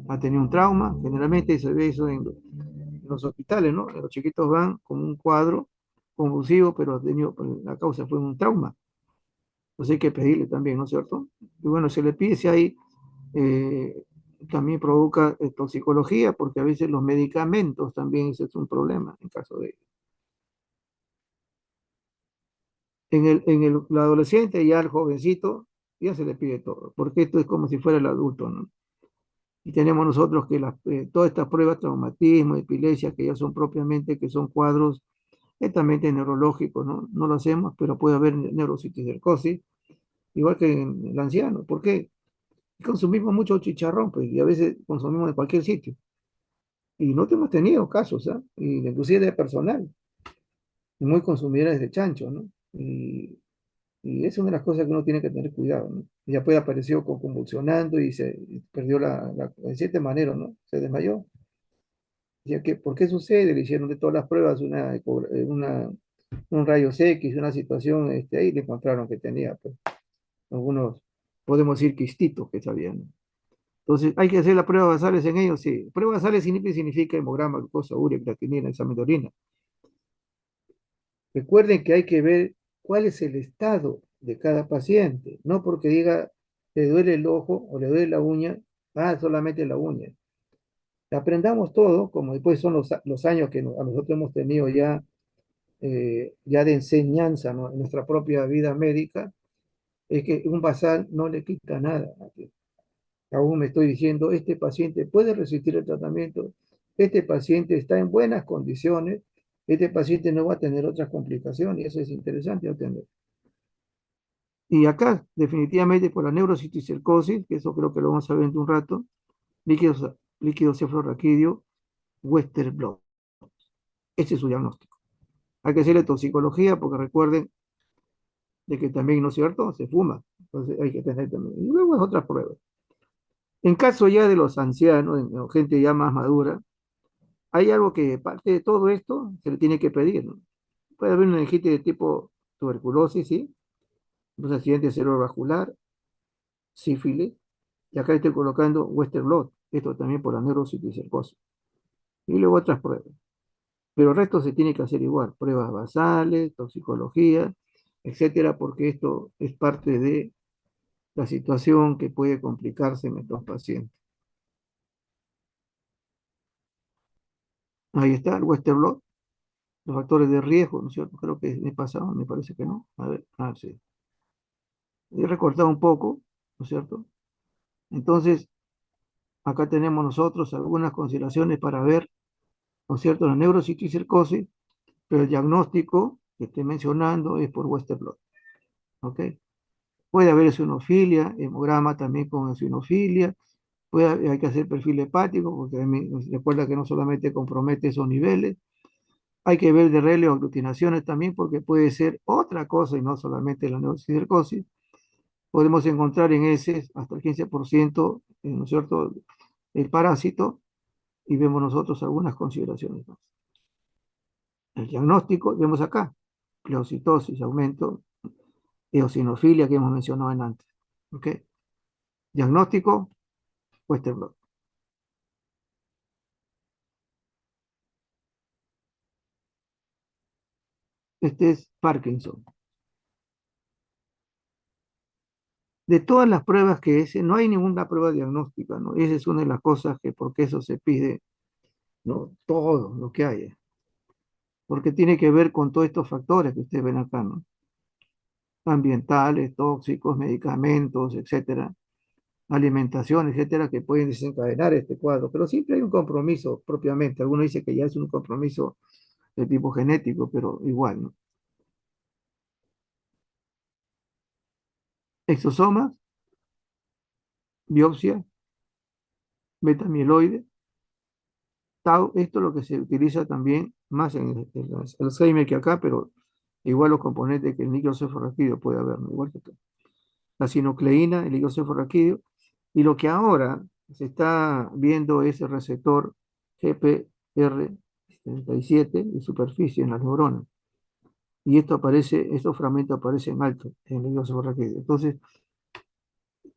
ha tenido un trauma. Generalmente se ve eso en los hospitales, ¿no? Los chiquitos van con un cuadro convulsivo, pero ha tenido, pues, la causa fue un trauma. Entonces hay que pedirle también, ¿no es cierto? Y bueno, se le pide si hay, eh, también provoca toxicología, porque a veces los medicamentos también ese es un problema en caso de... la adolescente, ya al jovencito, ya se le pide todo, porque esto es como si fuera el adulto, ¿no? Y tenemos nosotros que todas estas pruebas, traumatismo, epilepsia, que ya son propiamente, que son cuadros netamente neurológicos, ¿no? No lo hacemos, pero puede haber neurociticercosis, igual que en el anciano. ¿Por qué? Consumimos mucho chicharrón, pues, y a veces consumimos en cualquier sitio. Y no hemos tenido casos, ¿ah? Y inclusive de personal, muy consumidores de chancho, ¿no? Y es una de las cosas que uno tiene que tener cuidado, ¿no? Ya puede apareció convulsionando y perdió en cierta manera, ¿no? Se desmayó. Ya que, ¿por qué sucede? Le hicieron de todas las pruebas un rayos X, una situación, ahí le encontraron que tenía, pues, algunos, podemos decir, quistitos que sabían, ¿no? Entonces, ¿hay que hacer las pruebas basales en ellos? Sí. Pruebas basales significa hemograma, glucosa, urea, creatinina, examen de orina. Recuerden que hay que ver cuál es el estado de cada paciente, no porque diga le duele el ojo o le duele la uña, solamente la uña. Aprendamos todo, como después son los años que a nosotros hemos tenido ya de enseñanza, ¿no? En nuestra propia vida médica, es que un basal no le quita nada. Aún me estoy diciendo, este paciente puede resistir el tratamiento, este paciente está en buenas condiciones, este paciente no va a tener otras complicaciones, y eso es interesante entender. Y acá, definitivamente, por la neurociticercosis, que eso creo que lo vamos a ver en un rato, líquido cefalorraquídeo, Western blot. Ese es su diagnóstico. Hay que hacerle toxicología porque recuerden de que también, ¿no es cierto?, se fuma. Entonces hay que tener también. Y luego es otras pruebas. En caso ya de los ancianos, gente ya más madura, hay algo que parte de todo esto se le tiene que pedir, ¿no? Puede haber una meningitis de tipo tuberculosis, ¿sí? Un accidente cerebrovascular, sífilis, y acá estoy colocando Western blot, esto también por la neurociticercosis. Y luego otras pruebas. Pero el resto se tiene que hacer igual, pruebas basales, toxicología, etcétera, porque esto es parte de la situación que puede complicarse en estos pacientes. Ahí está el Western blot, los factores de riesgo, ¿no es cierto? Creo que me pasado, me parece que no. A ver, sí. He recortado un poco, ¿no es cierto? Entonces, acá tenemos nosotros algunas consideraciones para ver, ¿no es cierto?, la neurociticercosis, pero el diagnóstico que estoy mencionando es por Western blot, ¿ok? Puede haber eosinofilia, hemograma también con eosinofilia, hay que hacer perfil hepático, porque recuerda que no solamente compromete esos niveles, hay que ver de relé o aglutinaciones también, porque puede ser otra cosa y no solamente la neurocistercosis. Podemos encontrar en ese hasta el 15%, ¿no es cierto?, el parásito, y vemos nosotros algunas consideraciones más. El diagnóstico, vemos acá, pleocitosis, aumento, eosinofilia que hemos mencionado en antes. ¿Ok? Diagnóstico, Western blot. Este es Parkinson. De todas las pruebas que ese, no hay ninguna prueba diagnóstica, ¿no? Esa es una de las cosas que, porque eso se pide, ¿no? Todo lo que haya. Porque tiene que ver con todos estos factores que ustedes ven acá, ¿no? Ambientales, tóxicos, medicamentos, etcétera, alimentación, etcétera, que pueden desencadenar este cuadro. Pero siempre hay un compromiso propiamente. Algunos dicen que ya es un compromiso de tipo genético, pero igual, ¿no? Exosomas, biopsia, metamieloide, tau, esto es lo que se utiliza también más en el Alzheimer que acá, pero igual los componentes que el líquido cefalorraquídeo puede haber, ¿no? Igual que acá. La sinucleína, el líquido cefalorraquídeo, y lo que ahora se está viendo es el receptor GPR77 de superficie en las neuronas. Y estos fragmentos aparecen altos en el líquido cefalorraquídeo. Entonces,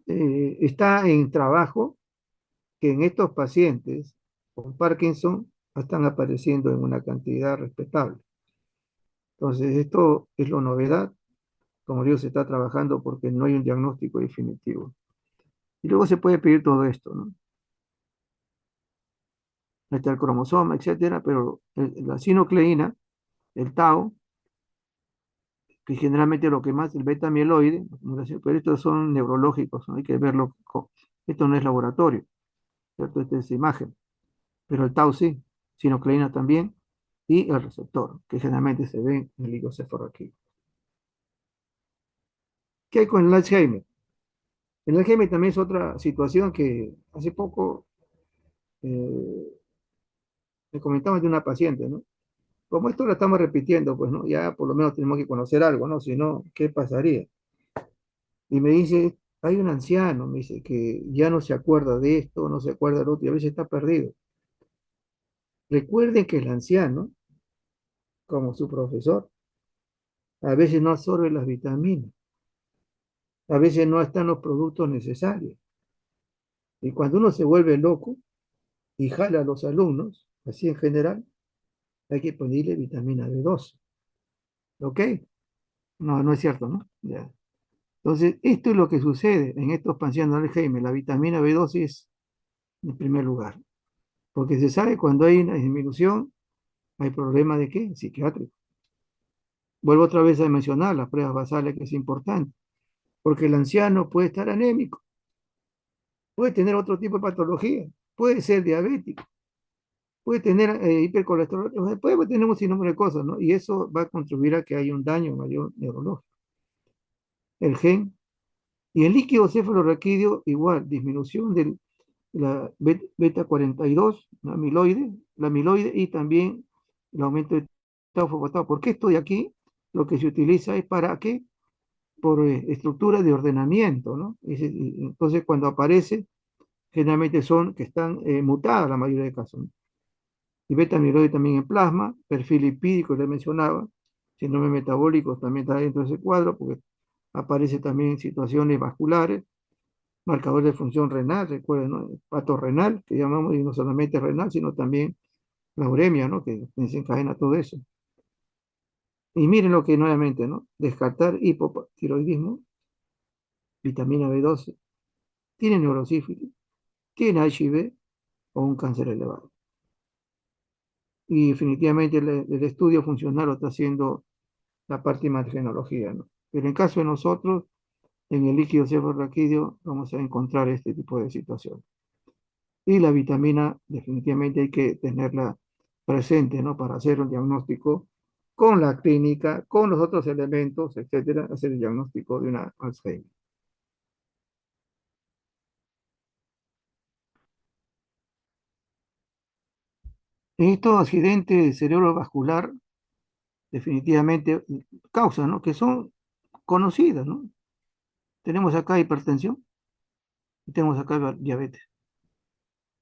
está en trabajo que en estos pacientes con Parkinson están apareciendo en una cantidad respetable. Entonces, esto es la novedad. Como digo, se está trabajando porque no hay un diagnóstico definitivo. Y luego se puede pedir todo esto, ¿no? Está el cromosoma, etcétera, pero la sinucleína, el tau, que generalmente lo que más el beta amiloide, pero estos son neurológicos, ¿no? Hay que verlo. Esto no es laboratorio, ¿cierto? Esta es imagen, pero el tau sí, sinucleína también, y el receptor, que generalmente se ve en el licocefalorraquídeo. ¿Qué hay con el Alzheimer? El Alzheimer también es otra situación que hace poco eh, me comentaba de una paciente, ¿no? Como esto lo estamos repitiendo, pues, ¿no? Ya por lo menos tenemos que conocer algo, ¿no? Si no, ¿qué pasaría? Y me dice, hay un anciano, me dice, que ya no se acuerda de esto, no se acuerda del otro, y a veces está perdido. Recuerden que el anciano, como su profesor, a veces no absorbe las vitaminas, a veces no están los productos necesarios. Y cuando uno se vuelve loco y jala a los alumnos, así en general, hay que ponerle vitamina B12. ¿Ok? No, no es cierto, ¿no? Ya. Entonces, esto es lo que sucede en estos pacientes de Alzheimer. La vitamina B12 es en primer lugar, porque se sabe cuando hay una disminución, hay problema de qué? Psiquiátrico. Vuelvo otra vez a mencionar las pruebas basales, que es importante, porque el anciano puede estar anémico, puede tener otro tipo de patología, puede ser diabético, puede tener hipercolesterol, puede tener un sinnúmero de cosas, ¿no? Y eso va a contribuir a que haya un daño mayor neurológico. El gen y el líquido cefalorraquídeo, igual, disminución de la beta 42, la amiloide y también el aumento de tau fosfatado. Porque esto de aquí lo que se utiliza es para qué? Por estructura de ordenamiento, ¿no? Entonces, cuando aparece, generalmente son que están mutadas la mayoría de casos, ¿no? Y beta amiloide también en plasma, perfil lipídico, le mencionaba, síndrome metabólico también está dentro de ese cuadro, porque aparece también en situaciones vasculares, marcador de función renal, recuerden, ¿no? Pato renal, que llamamos, y no solamente renal, sino también la uremia, ¿no? Que desencadena todo eso. Y miren lo que nuevamente, ¿no? Descartar hipotiroidismo, vitamina B12, tiene neurosífilis, tiene HIV o un cáncer elevado. Y definitivamente el estudio funcional lo está haciendo la parte de imagenología, ¿no? Pero en caso de nosotros, en el líquido cefalorraquídeo vamos a encontrar este tipo de situación. Y la vitamina definitivamente hay que tenerla presente, ¿no? Para hacer un diagnóstico con la clínica, con los otros elementos, etcétera, hacer el diagnóstico de una Alzheimer. En estos accidentes cerebrovascular definitivamente causan, ¿no? Que son conocidas, ¿no? Tenemos acá hipertensión y tenemos acá diabetes.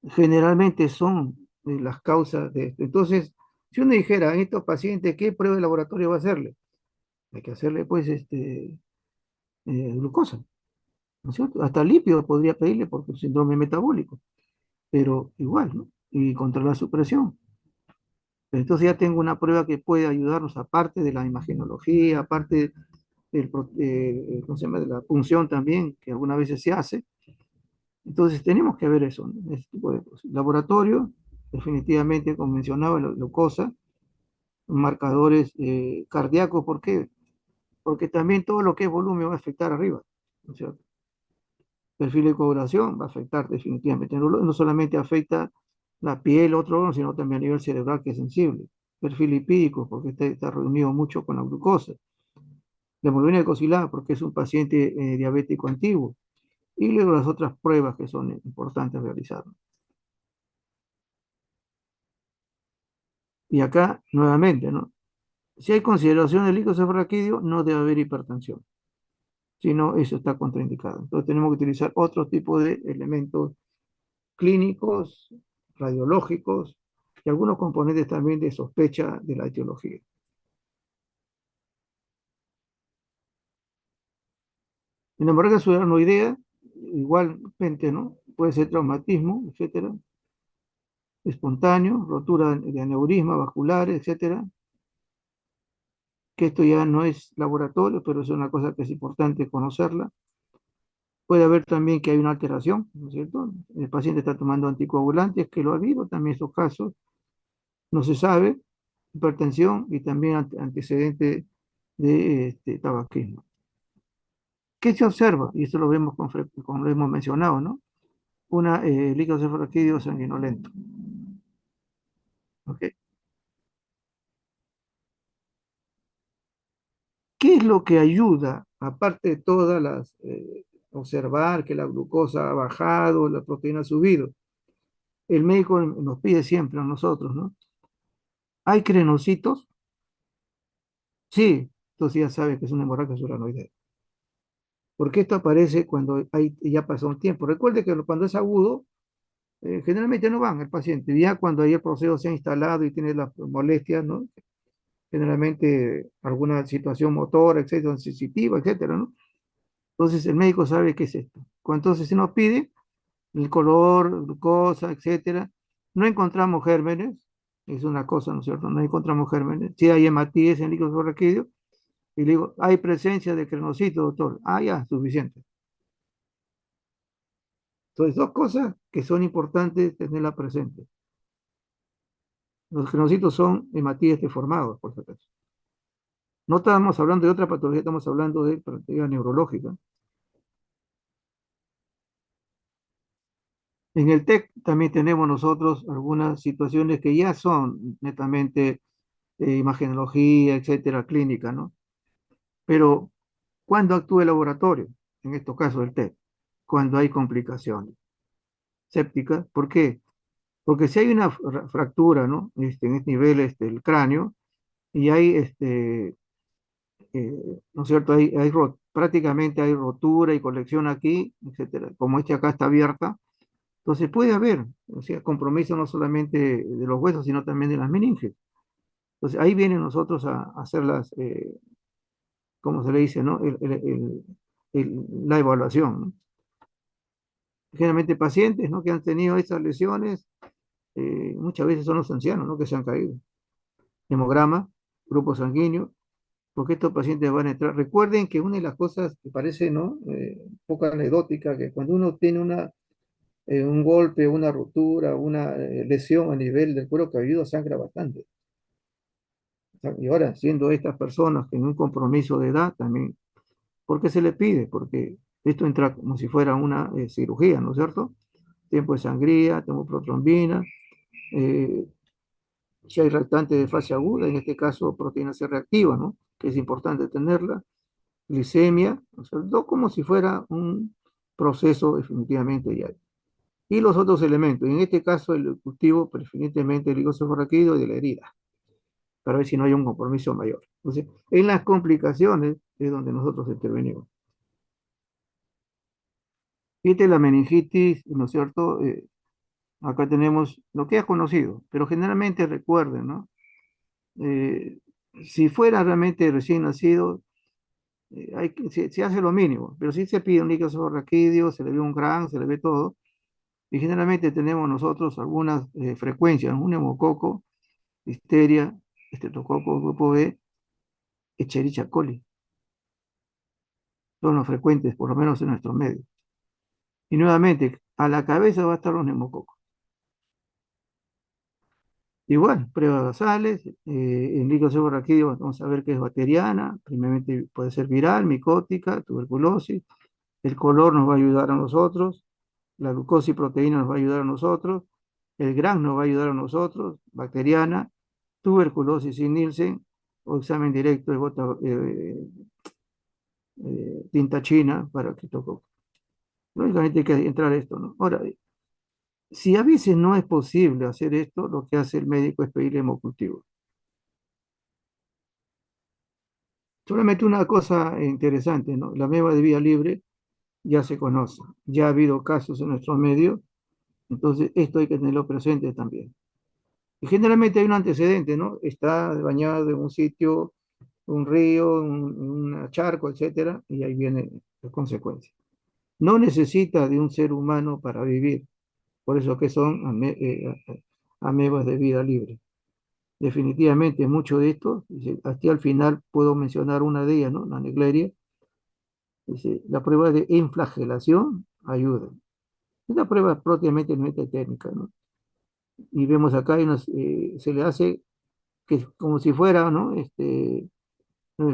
Generalmente son las causas de esto. Entonces, si uno dijera en estos pacientes, ¿qué prueba de laboratorio va a hacerle? Hay que hacerle, pues, glucosa, ¿no es cierto? Hasta lípidos podría pedirle porque es un síndrome metabólico, pero igual, ¿no? Y controlar su presión. Pero entonces ya tengo una prueba que puede ayudarnos, aparte de la imagenología, aparte ¿cómo se llama? De la punción también, que algunas veces se hace. Entonces tenemos que ver eso, ¿no? Ese tipo de cosas. Laboratorio, definitivamente, como mencionaba, la glucosa, marcadores cardíacos, ¿por qué? Porque también todo lo que es volumen va a afectar arriba, ¿no es cierto? Perfil de coagulación va a afectar definitivamente. No solamente afecta la piel, otro órgano, sino también a nivel cerebral, que es sensible. Perfil lipídico, porque está reunido mucho con la glucosa. La hemoglobina glucosilada, porque es un paciente diabético antiguo. Y luego las otras pruebas que son importantes realizar. Y acá, nuevamente, ¿no? Si hay consideración del líquido cefalorraquídeo, no debe haber hipertensión, sino eso está contraindicado. Entonces tenemos que utilizar otro tipo de elementos clínicos, radiológicos y algunos componentes también de sospecha de la etiología. En la hemorragia subaracnoidea, igualmente, ¿no? Puede ser traumatismo, etcétera, espontáneo, rotura de aneurisma vascular, etcétera. que esto ya no es laboratorio, pero es una cosa que es importante conocerla. Puede haber también que hay una alteración, ¿no es cierto? El paciente está tomando anticoagulantes, que lo ha habido también estos casos, no se sabe, hipertensión y también antecedente de tabaquismo. ¿Qué se observa? Y esto lo vemos como lo hemos mencionado, ¿no? Una líquido cefalorraquídeo sanguinolento. ¿Ok? ¿Qué es lo que ayuda, aparte de todas las, observar que la glucosa ha bajado, la proteína ha subido? El médico nos pide siempre a nosotros, ¿no? ¿Hay crenocitos? Sí, entonces ya sabe que es una hemorragia subaracnoidea. Porque esto aparece cuando ya pasó un tiempo. Recuerde que cuando es agudo, generalmente no van el paciente. Ya cuando ahí el proceso se ha instalado y tiene las molestias, ¿no? Generalmente alguna situación motora, etcétera, sensitiva, etcétera, ¿no? Entonces el médico sabe qué es esto. Entonces se nos pide el color, glucosa, etcétera. No encontramos gérmenes, es una cosa, ¿no es cierto? No encontramos gérmenes. Sí hay hematíes en líquido subarráquido, y le digo, hay presencia de crenocito, doctor. Ah, ya, suficiente. Entonces, dos cosas que son importantes tenerla presente. Los crenocitos son hematíes deformados, por si acaso. No estamos hablando de otra patología, estamos hablando de patología neurológica. En el TEC también tenemos nosotros algunas situaciones que ya son netamente imagenología, etcétera, clínica, ¿no? Pero, ¿cuándo actúa el laboratorio? En estos casos del TEC, cuando hay complicaciones sépticas. ¿Por qué? Porque si hay una fractura, ¿no? En este nivel del cráneo, y hay, ¿no es cierto? Prácticamente hay rotura y colección aquí, etcétera. Como acá está abierta, entonces puede haber, o sea, compromiso no solamente de los huesos, sino también de las meninges. Entonces ahí vienen nosotros a hacer las, ¿cómo se le dice, no? La evaluación, ¿no? Generalmente pacientes, ¿no? Que han tenido estas lesiones, muchas veces son los ancianos, ¿no? Que se han caído. Hemograma, grupo sanguíneo, porque estos pacientes van a entrar. Recuerden que una de las cosas que parece, ¿no? Poco anecdótica, que cuando uno tiene un golpe, una ruptura, una lesión a nivel del cuero cabelludo, sangra bastante. Y ahora, siendo estas personas en un compromiso de edad también, ¿por qué se le pide? Porque esto entra como si fuera una cirugía, ¿no es cierto? Tiempo de sangría, tiempo de protrombina, eh, si hay reactante de fase aguda, en este caso proteína C reactiva, ¿no? Que es importante tenerla, glicemia, o sea, todo como si fuera un proceso definitivamente ya. Y los otros elementos, en este caso el cultivo, preferentemente el higosoforraquídeo y de la herida, para ver si no hay un compromiso mayor. Entonces, en las complicaciones es donde nosotros intervenimos. Fíjate la meningitis, ¿no es cierto? Acá tenemos lo que es conocido, pero generalmente recuerden, ¿no? Eh, si fuera realmente recién nacido, se hace lo mínimo, pero si se pide un líquido raquídeo, se le ve un gran, se le ve todo, y generalmente tenemos nosotros algunas frecuencias, un neumococo, listeria, estreptococo, grupo B, Escherichia coli, son los frecuentes, por lo menos en nuestro medio. Y nuevamente, a la cabeza va a estar los neumococos. Igual, pruebas basales, en líquido raquídeo vamos a ver que es bacteriana, primeramente puede ser viral, micótica, tuberculosis, el color nos va a ayudar a nosotros, la glucosa y proteína nos va a ayudar a nosotros, el GRAM nos va a ayudar a nosotros, bacteriana, tuberculosis sin Nielsen, o examen directo de tinta china para que toque. Lógicamente hay que entrar a esto, ¿no? Ahora, si a veces no es posible hacer esto, lo que hace el médico es pedirle hemocultivo. Solamente una cosa interesante, ¿no? La meba de vía libre ya se conoce, ya ha habido casos en nuestro medio, entonces esto hay que tenerlo presente también. Y generalmente hay un antecedente, ¿no? Está bañado en un sitio, un río, un charco, etcétera, y ahí viene la consecuencia. No necesita de un ser humano para vivir, por eso que son amebas de vida libre. definitivamente mucho de esto. Dice, hasta al final puedo mencionar una de ellas, ¿no? La negleria. Dice, la prueba de inflagelación ayuda. Es una prueba propiamente técnica, ¿no? Y vemos acá, se le hace que es como si fuera, ¿no?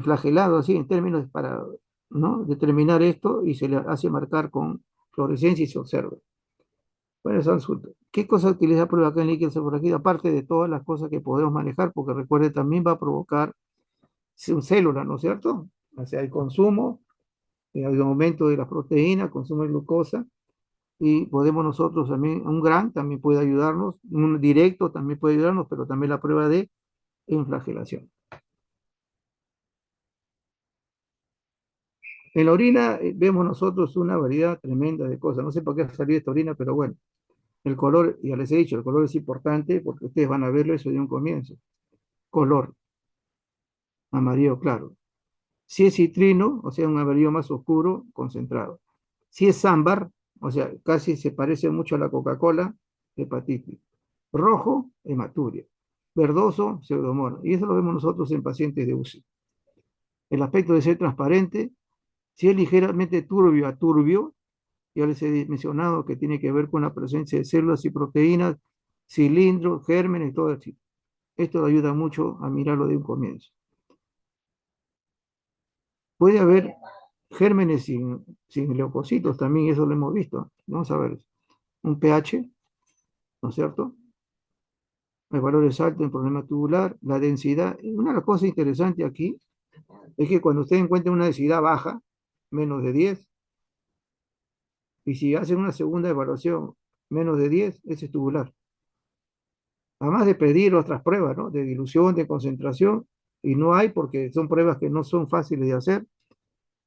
Flagelado, así, en términos para, ¿no? Determinar esto y se le hace marcar con fluorescencia y se observa. Bueno, son ¿qué cosa utiliza prueba acá en líquido cefalorraquídeo? Aparte de todas las cosas que podemos manejar, porque recuerde, también va a provocar un célula, ¿no es cierto? O sea, el consumo, el aumento de las proteínas, consumo de glucosa, y podemos nosotros también, un GRAN también puede ayudarnos, un directo también puede ayudarnos, pero también la prueba de inflagelación. En la orina vemos nosotros una variedad tremenda de cosas. No sé por qué ha salido esta orina, pero bueno, el color, ya les he dicho, el color es importante porque ustedes van a verlo eso de un comienzo. Color, amarillo claro. Si es citrino, o sea, un amarillo más oscuro, concentrado. Si es ámbar, o sea, casi se parece mucho a la Coca-Cola, hepatitis. Rojo, hematuria. Verdoso, pseudomonas. Y eso lo vemos nosotros en pacientes de UCI. El aspecto de ser transparente, si es ligeramente turbio a turbio, ya les he mencionado que tiene que ver con la presencia de células y proteínas, cilindros, gérmenes, todo así. Esto ayuda mucho a mirarlo de un comienzo. Puede haber gérmenes sin leucocitos también, eso lo hemos visto. Vamos a ver, un pH, ¿no es cierto? El valor exacto en problema tubular, la densidad. Una de las cosas interesantes aquí es que cuando usted encuentra una densidad baja, menos de 10, y si hacen una segunda evaluación menos de 10, ese es tubular. Además de pedir otras pruebas, ¿no? De dilución, de concentración, y no hay porque son pruebas que no son fáciles de hacer,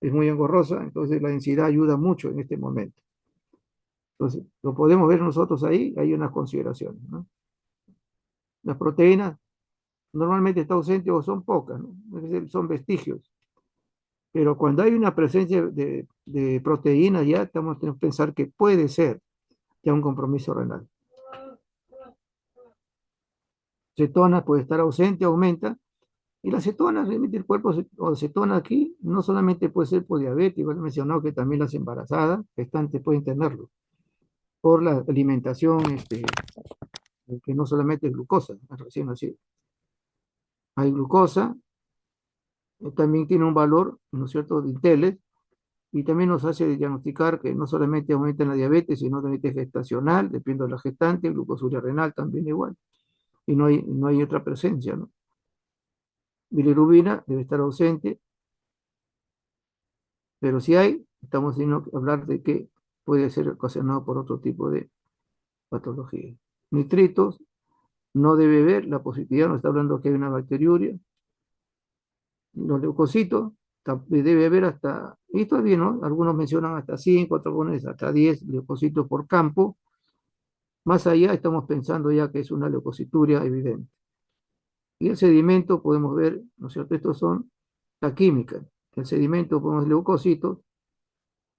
es muy engorrosa, entonces la densidad ayuda mucho en este momento. Entonces, lo podemos ver nosotros ahí, hay unas consideraciones, ¿no? Las proteínas normalmente están ausentes o son pocas, ¿no? Es decir, son vestigios, pero cuando hay una presencia de proteínas ya estamos teniendo que pensar que puede ser ya un compromiso renal. Cetona puede estar ausente, aumenta. Y la cetona, realmente el cuerpo, o cetona aquí, no solamente puede ser por diabetes, igual he mencionado que también las embarazadas gestantes pueden tenerlo, por la alimentación, que no solamente es glucosa, recién nacido. Hay glucosa, también tiene un valor, ¿no es cierto?, de inteles, y también nos hace diagnosticar que no solamente aumenta en la diabetes, sino diabetes gestacional, depende de la gestante, glucosuria renal también igual, y no hay otra presencia, ¿no? Bilirrubina debe estar ausente, pero si hay, estamos hablando hablar de que puede ser ocasionado por otro tipo de patología. Nitritos, no debe haber la positividad, no está hablando que hay una bacteriuria. Los leucocitos, debe haber hasta, y esto es bien, ¿no? Algunos mencionan hasta 5, otros ponen hasta 10 leucocitos por campo. Más allá estamos pensando ya que es una leucocituria evidente. Y el sedimento podemos ver, ¿no es cierto? Estos son la química. El sedimento podemos leucocitos,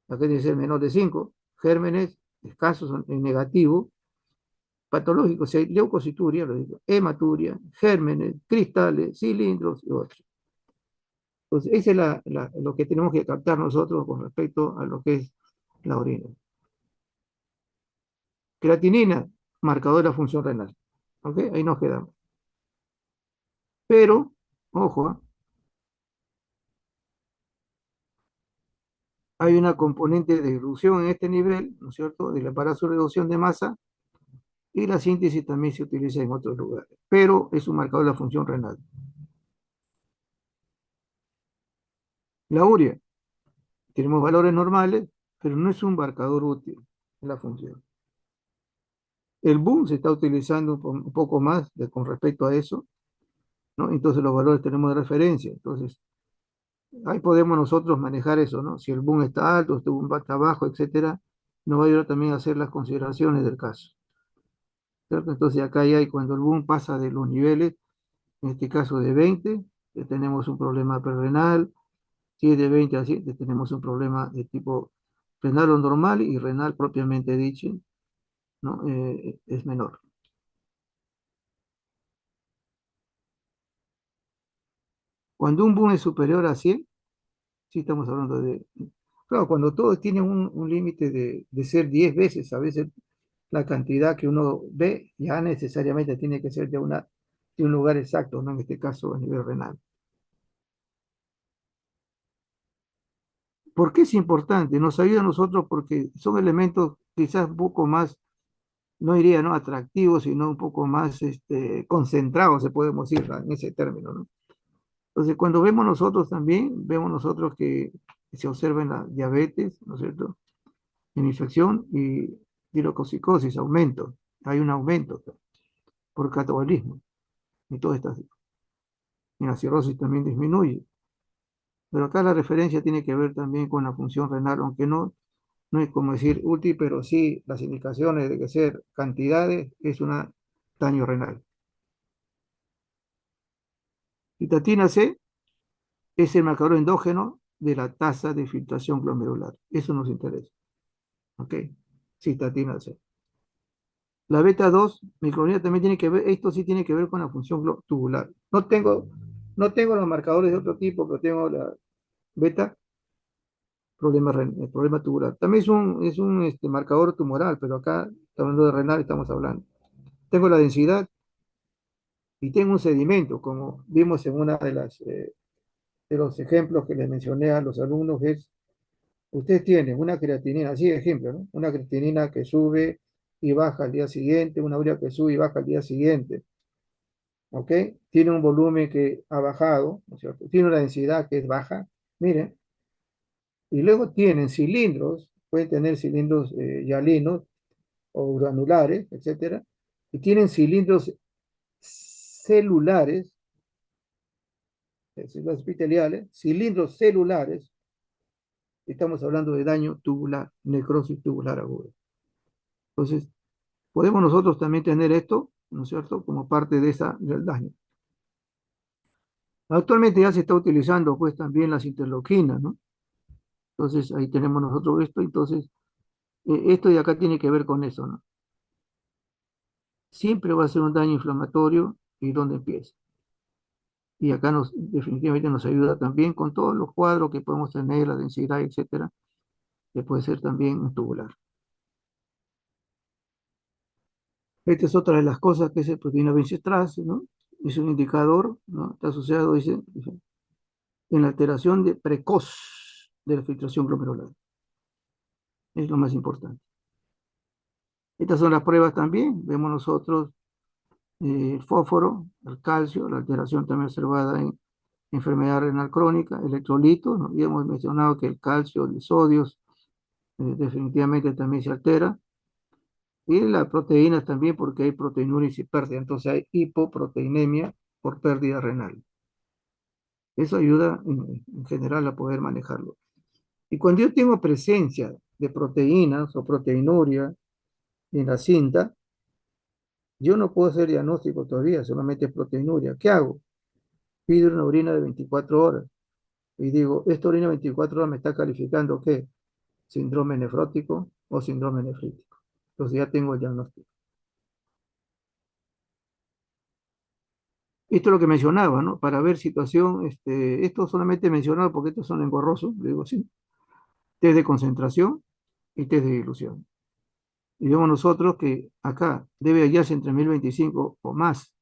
acá tiene que ser menor de 5, gérmenes escasos en negativo, patológicos, si hay leucocituria, lo digo, hematuria, gérmenes, cristales, cilindros y otros. Entonces, ese es lo que tenemos que captar nosotros con respecto a lo que es la orina. Creatinina, marcador de la función renal. ¿Ok? Ahí nos quedamos. Pero, ojo, hay una componente de reducción en este nivel, ¿no es cierto?, de la para su reducción de masa, y la síntesis también se utiliza en otros lugares, pero es un marcador de la función renal. La urea, tenemos valores normales, pero no es un marcador útil en la función. El boom se está utilizando un poco más con respecto a eso, ¿no? Entonces los valores tenemos de referencia. Entonces, ahí podemos nosotros manejar eso, ¿no? Si el boom está alto, si el boom está bajo, etcétera, nos va a ayudar también a hacer las consideraciones del caso, ¿cierto? Entonces acá ya hay cuando el boom pasa de los niveles, en este caso de 20, tenemos un problema perrenal. Si es de 20 a 7, tenemos un problema de tipo renal o normal y renal propiamente dicho, ¿no? Es menor. Cuando un boom es superior a 100, sí estamos hablando de... Claro, cuando todos tienen un límite de ser 10 veces, a veces la cantidad que uno ve ya necesariamente tiene que ser de un lugar exacto, ¿no? En este caso a nivel renal. ¿Por qué es importante? Nos ayuda a nosotros porque son elementos quizás un poco más, no diría, ¿no? Atractivos, sino un poco más concentrados, se podemos decir, ¿no? En ese término, ¿no? Entonces, cuando vemos nosotros también, vemos nosotros que se observa en la diabetes, ¿no es cierto? En infección y glucosicosis, aumento. Hay un aumento por catabolismo y todo esto. Y la cirrosis también disminuye. Pero acá la referencia tiene que ver también con la función renal, aunque no es como decir útil, pero sí las indicaciones de que ser cantidades es un daño renal. Citatina C es el marcador endógeno de la tasa de filtración glomerular. Eso nos interesa. ¿Ok? Citatina C. La beta 2 microglobulina también tiene que ver, esto sí tiene que ver con la función tubular. No tengo los marcadores de otro tipo, pero tengo la beta, problema tubular. También es un marcador tumoral, pero acá, hablando de renal, estamos hablando. Tengo la densidad y tengo un sedimento, como vimos en una de los ejemplos que les mencioné a los alumnos, ustedes tienen una creatinina, así de ejemplo, ¿no? Una creatinina que sube y baja al día siguiente, una urea que sube y baja al día siguiente, ¿ok? Tiene un volumen que ha bajado, ¿no es cierto? Tiene una densidad que es baja, miren, y luego tienen cilindros, pueden tener cilindros hialinos o granulares, etcétera, y tienen cilindros celulares, cilindros epiteliales, cilindros celulares, estamos hablando de daño tubular, necrosis tubular aguda. Entonces, podemos nosotros también tener esto, ¿no es cierto?, como parte del daño. Actualmente ya se está utilizando pues también las interleuquinas, ¿no? Entonces ahí tenemos nosotros esto, entonces esto de acá tiene que ver con eso, ¿no? Siempre va a ser un daño inflamatorio y dónde empieza. Y acá definitivamente nos ayuda también con todos los cuadros que podemos tener, la densidad, etcétera, que puede ser también un tubular. Esta es otra de las cosas que es el proteína benzetrase, ¿no? Es un indicador, ¿no? Está asociado, dice, en la alteración precoz de la filtración glomerular. Es lo más importante. Estas son las pruebas también. Vemos nosotros el fósforo, el calcio, la alteración también observada en enfermedad renal crónica, electrolitos, ¿no? Y hemos mencionado que el calcio, el sodio, definitivamente también se altera. Y las proteínas también, porque hay proteinuria y pérdida. Entonces hay hipoproteinemia por pérdida renal. Eso ayuda en general a poder manejarlo. Y cuando yo tengo presencia de proteínas o proteinuria en la cinta, yo no puedo hacer diagnóstico todavía, solamente proteinuria. ¿Qué hago? Pido una orina de 24 horas y digo, esta orina de 24 horas me está calificando ¿qué? Síndrome nefrótico o síndrome nefrítico. Entonces ya tengo el diagnóstico. Esto es lo que mencionaba, ¿no? Para ver situación, esto solamente mencionado porque estos son engorrosos, digo sí, test de concentración y test de dilución. Y vemos nosotros que acá debe hallarse entre 1025 o más.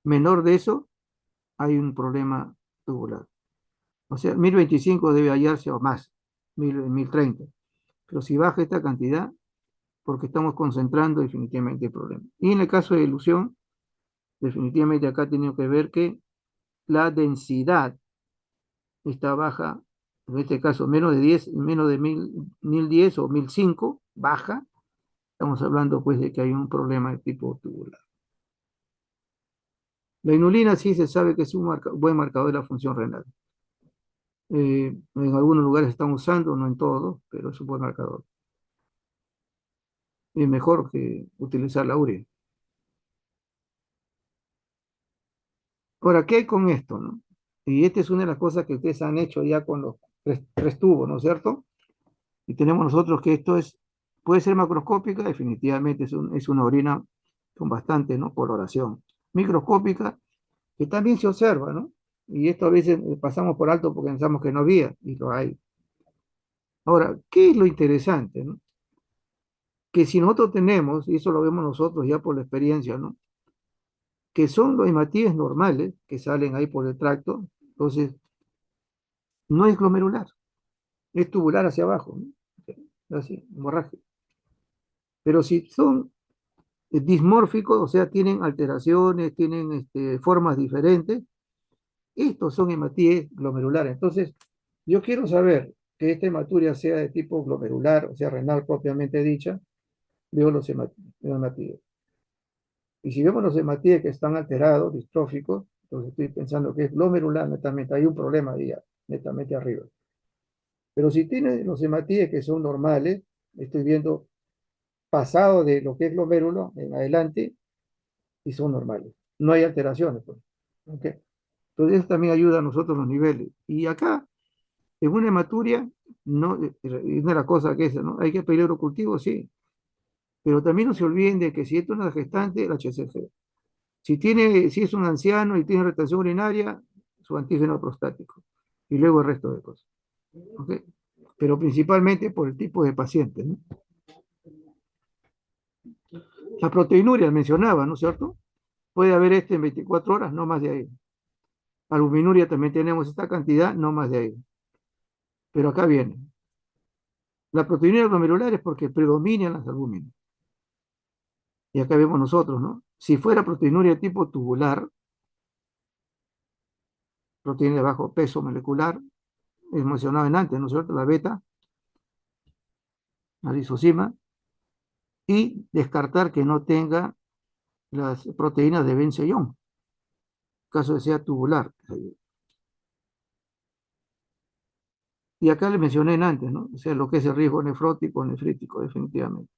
Menor de eso, hay un problema tubular. O sea, 1025 debe hallarse o más, 1030. Pero si baja esta cantidad, porque estamos concentrando definitivamente el problema. Y en el caso de dilución, definitivamente acá tenemos que ver que la densidad está baja, en este caso menos de 10, menos de 1010 o 1005, baja. Estamos hablando pues de que hay un problema de tipo tubular. La inulina sí se sabe que es un buen marcador de la función renal. En algunos lugares están usando, no en todos, pero es un buen marcador. Es mejor que utilizar la urea. Ahora, ¿qué hay con esto, no? Y esta es una de las cosas que ustedes han hecho ya con los tres tubos, ¿no es cierto? Y tenemos nosotros que esto puede ser macroscópica, definitivamente es una orina con bastante, ¿no? Coloración. Microscópica, que también se observa, ¿no? Y esto a veces pasamos por alto porque pensamos que no había, y lo hay. Ahora, ¿qué es lo interesante, no? Que si nosotros tenemos, y eso lo vemos nosotros ya por la experiencia, ¿no? Que son los hematíes normales que salen ahí por el tracto, entonces no es glomerular, es tubular hacia abajo, ¿no? Así, hemorragia. Pero si son dismórficos, o sea, tienen alteraciones, tienen formas diferentes, estos son hematíes glomerulares. Entonces, yo quiero saber que esta hematuria sea de tipo glomerular, o sea, renal propiamente dicha, veo los hematíes. Y si vemos los hematíes que están alterados, distróficos, entonces estoy pensando que es glomerular netamente, hay un problema ahí, netamente arriba. Pero si tiene los hematíes que son normales, estoy viendo pasado de lo que es glomérulo en adelante y son normales. No hay alteraciones, pues. ¿Ok? Entonces eso también ayuda a nosotros los niveles. Y acá, en una hematuria, no, es una de las cosas que es, ¿no? Hay que pedir cultivo, sí. Pero también no se olviden de que si es una gestante, el HCG. Si es un anciano y tiene retención urinaria, su antígeno prostático. Y luego el resto de cosas. ¿Ok? Pero principalmente por el tipo de paciente, ¿no? La proteinuria mencionaba, ¿no es cierto? Puede haber en 24 horas, no más de ahí. Albuminuria también tenemos esta cantidad, no más de ahí. Pero acá viene. La proteinuria glomerular es porque predominan las albúminas. Y acá vemos nosotros, ¿no? Si fuera proteinuria tipo tubular, proteína de bajo peso molecular, es mencionado en antes, ¿no es cierto? La beta, la lisozima, y descartar que no tenga las proteínas de Benzellón, caso de sea tubular. Y acá le mencioné en antes, ¿no? O sea, lo que es el riesgo nefrótico o nefrítico, definitivamente.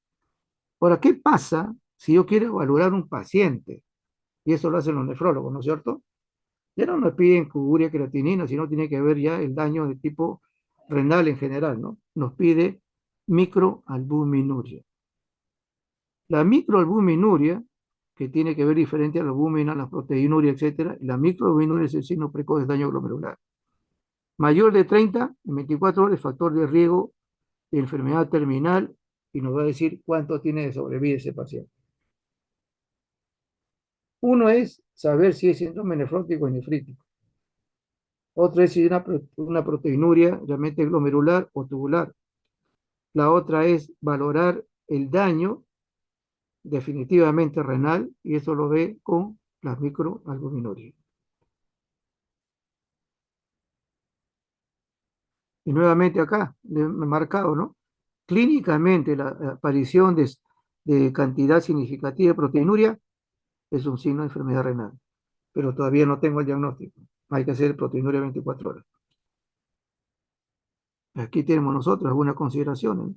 Ahora, ¿qué pasa si yo quiero evaluar un paciente? Y eso lo hacen los nefrólogos, ¿no es cierto? Ya no nos piden urea creatinina, sino tiene que ver ya el daño de tipo renal en general, ¿no? Nos pide microalbuminuria. La microalbuminuria, que tiene que ver diferente a la albúmina, la proteinuria, etcétera, la microalbuminuria es el signo precoz de daño glomerular. Mayor de 30 en 24 horas, factor de riesgo de enfermedad terminal y nos va a decir cuánto tiene de sobrevida ese paciente. Uno es saber si es síndrome nefrótico o nefrítico. Otro es si es una proteinuria realmente glomerular o tubular. La otra es valorar el daño definitivamente renal y eso lo ve con las microalbuminurias. Y nuevamente acá, le he marcado, ¿no? Clínicamente la aparición de cantidad significativa de proteinuria es un signo de enfermedad renal, pero todavía no tengo el diagnóstico. Hay que hacer proteinuria 24 horas. Aquí tenemos nosotros algunas consideraciones, ¿no?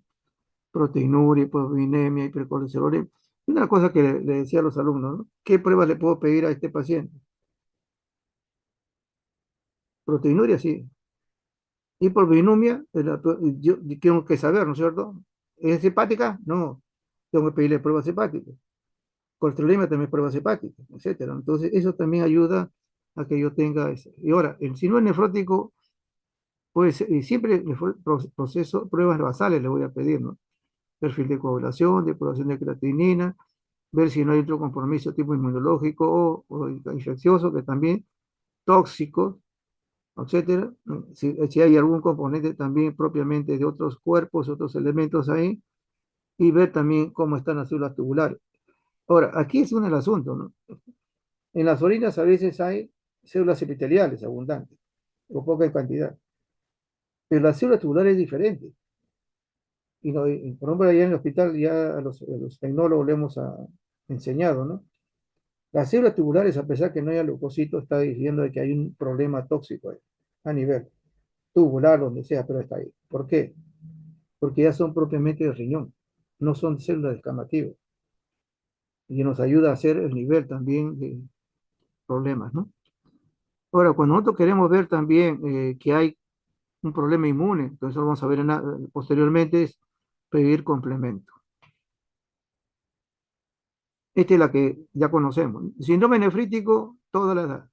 Proteinuria, hipovinemia, hipercolesterolemia. Una cosa que le decía a los alumnos, ¿no? ¿Qué pruebas le puedo pedir a este paciente? Proteinuria, sí. Hipovinemia, yo tengo que saber, ¿no es cierto? ¿Es hepática? No. Tengo que pedirle pruebas hepáticas. Colesterolemia también pruebas hepáticas, etcétera. Entonces, eso también ayuda a que yo tenga eso. Y ahora, si no es nefrótico, pues siempre proceso, pruebas basales le voy a pedir, ¿no? Perfil de coagulación, de población de creatinina, ver si no hay otro compromiso tipo inmunológico o infeccioso, que también tóxico, etcétera. Si hay algún componente también propiamente de otros cuerpos, otros elementos ahí, y ver también cómo están las células tubulares. Ahora, aquí es el asunto, ¿no? En las orinas a veces hay células epiteliales abundantes, o poca cantidad, pero las células tubulares es diferente. Y, por ejemplo, allá en el hospital ya a los tecnólogos le hemos enseñado, ¿no? Las células tubulares, a pesar que no haya leucocito, está diciendo de que hay un problema tóxico ahí, a nivel tubular, donde sea, pero está ahí. ¿Por qué? Porque ya son propiamente de riñón, no son células descamativas. Y nos ayuda a hacer el nivel también de problemas, ¿no? Ahora, cuando nosotros queremos ver también que hay un problema inmune, entonces lo vamos a ver posteriormente, es pedir complemento. Esta es la que ya conocemos. Síndrome nefrítico, toda la edad.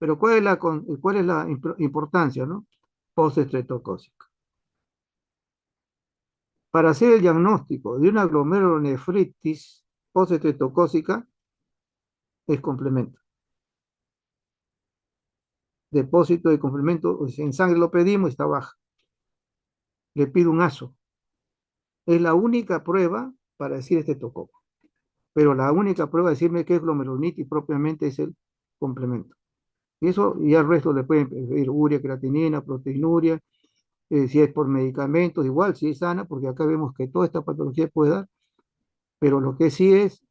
Pero cuál es la importancia, ¿no? Postestreptocócica. Para hacer el diagnóstico de una glomerulonefritis postestreptocócica es complemento. Depósito de complemento, o sea, en sangre lo pedimos, está baja. Le pido un ASO. Es la única prueba para decir este tocó. Pero la única prueba de decirme que es glomerulonitis propiamente es el complemento. Y eso, y al resto le pueden pedir urea, creatinina, proteinuria, si es por medicamentos, igual, si es sana, porque acá vemos que toda esta patología puede dar, pero lo que sí es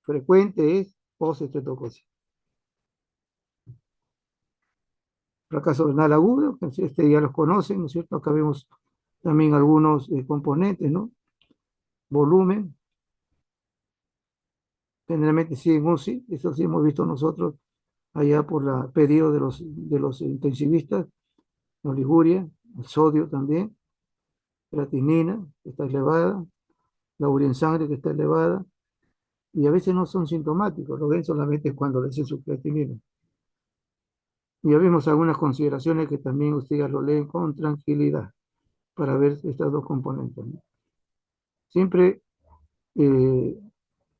frecuente es postestreptococia. Fracaso renal agudo, que este ya los conocen, ¿no es cierto? Acá vemos también algunos componentes, ¿no? Volumen, generalmente sí en UCI, eso sí hemos visto nosotros allá por la pedido de los intensivistas, la oliguria, el sodio también, creatinina, que está elevada, la urea en sangre que está elevada, y a veces no son sintomáticos, lo ven solamente cuando le hacen su creatinina. Y ya vemos algunas consideraciones que también ustedes lo leen con tranquilidad para ver estas dos componentes, ¿no? Siempre eh,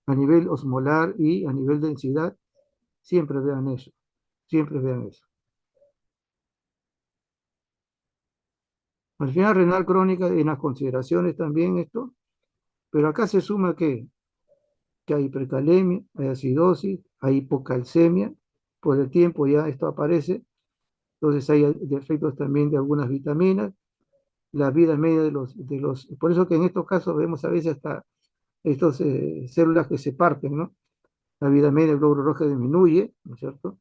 a nivel osmolar y a nivel densidad, siempre vean eso, siempre vean eso. Al final renal crónica en las consideraciones también esto, pero acá se suma que hay hipercalemia, hay acidosis, hay hipocalcemia, por el tiempo ya esto aparece, entonces hay defectos también de algunas vitaminas, la vida media por eso que en estos casos vemos a veces hasta estas células que se parten, ¿no? La vida media del glóbulo rojo disminuye, ¿no es cierto?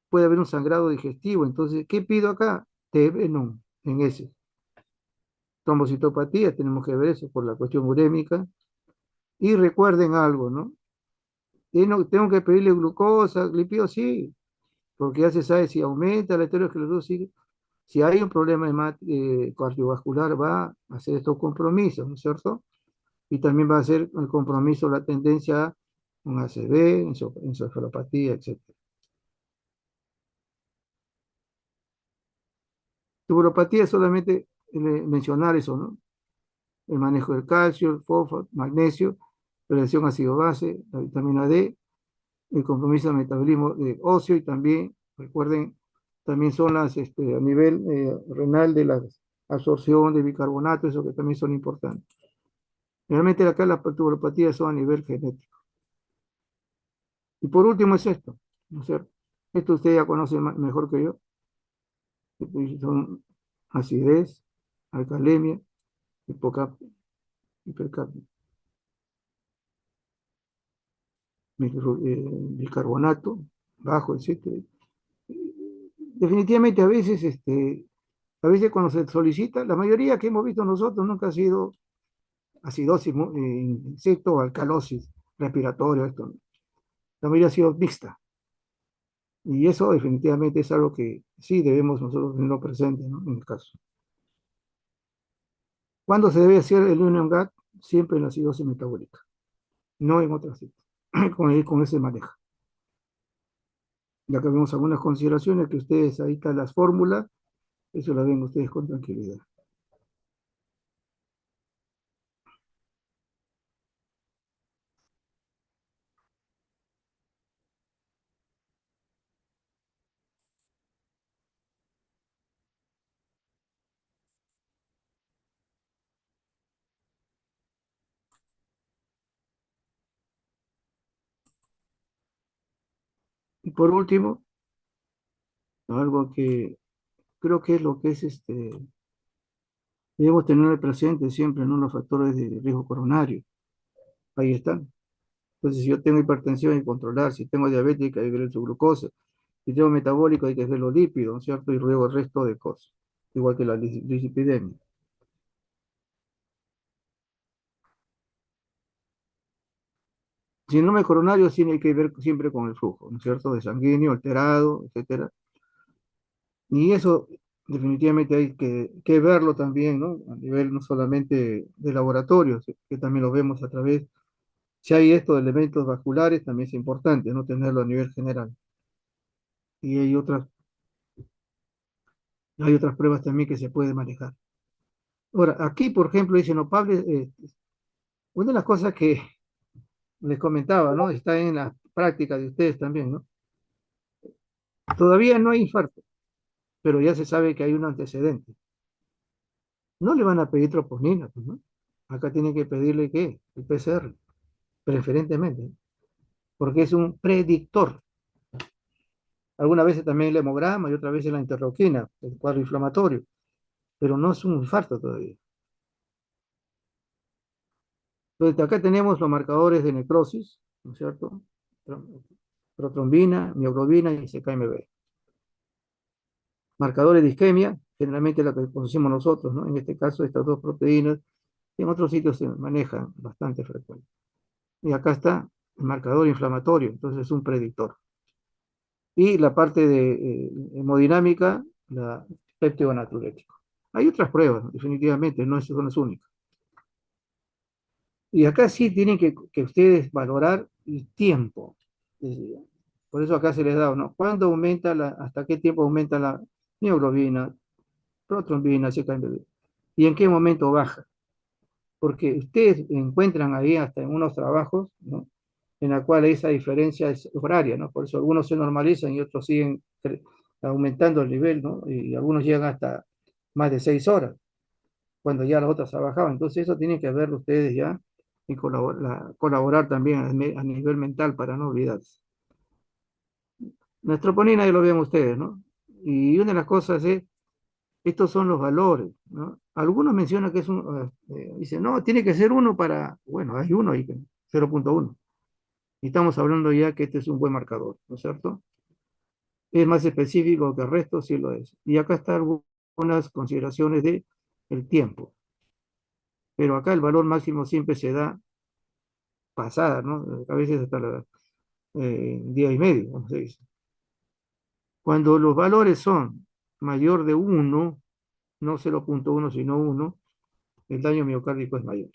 Puede haber un sangrado digestivo, entonces, ¿qué pido acá? TB en ese. Trombocitopatía, tenemos que ver eso por la cuestión urémica. Y recuerden algo, ¿no? Tengo que pedirle glucosa, lípidos, sí, porque ya se sabe si aumenta la arteriosclerosis, si hay un problema cardiovascular, va a hacer estos compromisos, ¿no es cierto? Y también va a hacer el compromiso la tendencia a un ACV, encefalopatía, etc. Tuburopatía es solamente mencionar eso, ¿no? El manejo del calcio, el fósforo, magnesio, prevención ácido-base, la vitamina D, el compromiso del metabolismo óseo y también, recuerden, también son a nivel renal de la absorción de bicarbonato, eso que también son importantes. Realmente acá las tuburopatías son a nivel genético. Y por último es esto, ¿no es cierto? Esto usted ya conoce mejor que yo, son acidez, alcalemia, hipercapnia, bicarbonato, bajo, etc. Definitivamente a veces cuando se solicita, la mayoría que hemos visto nosotros nunca ha sido acidosis, insecto o alcalosis respiratoria, esto. La mayoría ha sido mixta. Y eso definitivamente es algo que sí debemos nosotros tenerlo presente, ¿no? En el caso. ¿Cuándo se debe hacer el Union GAT? Siempre en la acidosis metabólica, no en otras citas, con ese manejo. Ya que vemos algunas consideraciones que ustedes, ahí están las fórmulas, eso las ven ustedes con tranquilidad. Y por último, algo que creo que es lo que es debemos tener presente siempre, ¿no? Los factores de riesgo coronario. Ahí están. Entonces, si yo tengo hipertensión, hay que controlar. Si tengo diabética, hay que ver su glucosa. Si tengo metabólico, hay que ver los lípidos, ¿no es cierto? Y luego el resto de cosas. Igual que la dislipidemia. Síndrome coronario sí hay que ver siempre con el flujo, ¿no es cierto? De sanguíneo, alterado, etcétera. Y eso definitivamente hay que verlo también, ¿no? A nivel no solamente de laboratorio, que también lo vemos a través. Si hay estos elementos vasculares, también es importante, ¿no? Tenerlo a nivel general. y hay otras pruebas también que se puede manejar. Ahora, aquí, por ejemplo, dice nopable, una de las cosas que les comentaba, ¿no? Está en la práctica de ustedes también, ¿no? Todavía no hay infarto, pero ya se sabe que hay un antecedente. No le van a pedir troponina, pues, ¿no? Acá tienen que pedirle, ¿qué? El PCR, preferentemente, porque es un predictor. Algunas veces también el hemograma y otras veces la interleuquina, el cuadro inflamatorio, pero no es un infarto todavía. Entonces, acá tenemos los marcadores de necrosis, ¿no es cierto? Protrombina, mioglobina y CKMB. Marcadores de isquemia, generalmente la que conocemos nosotros, ¿no? En este caso, estas dos proteínas, que en otros sitios se manejan bastante frecuente. Y acá está el marcador inflamatorio, entonces es un predictor. Y la parte de hemodinámica, la péptido natriurético. Hay otras pruebas, definitivamente, no son las únicas. Y acá sí tienen que ustedes valorar el tiempo. Eh, Por eso acá se les da, ¿no? ¿Cuándo aumenta hasta qué tiempo aumenta la mioglobina, protrombina, CKMB? ¿Y en qué momento baja? Porque ustedes encuentran ahí hasta en unos trabajos, ¿no? En la cual esa diferencia es horaria, ¿no? Por eso algunos se normalizan y otros siguen aumentando el nivel, ¿no? Y algunos llegan hasta más de 6 horas, cuando ya las otras trabajaban. Entonces eso tienen que verlo ustedes ya y colaborar también a nivel mental para no olvidarse. La troponina ya lo ven ustedes, ¿no? Y una de las cosas es, estos son los valores, ¿no? Algunos mencionan que es dicen, no, tiene que ser uno para, bueno, hay uno ahí, 0,1. Y estamos hablando ya que este es un buen marcador, ¿no es cierto? Es más específico que el resto, sí lo es. Y acá están algunas consideraciones de el tiempo. Pero acá el valor máximo siempre se da pasada, ¿no? A veces hasta la día y medio, como se dice. Cuando los valores son mayor de uno, no 0,1, sino uno, el daño miocárdico es mayor.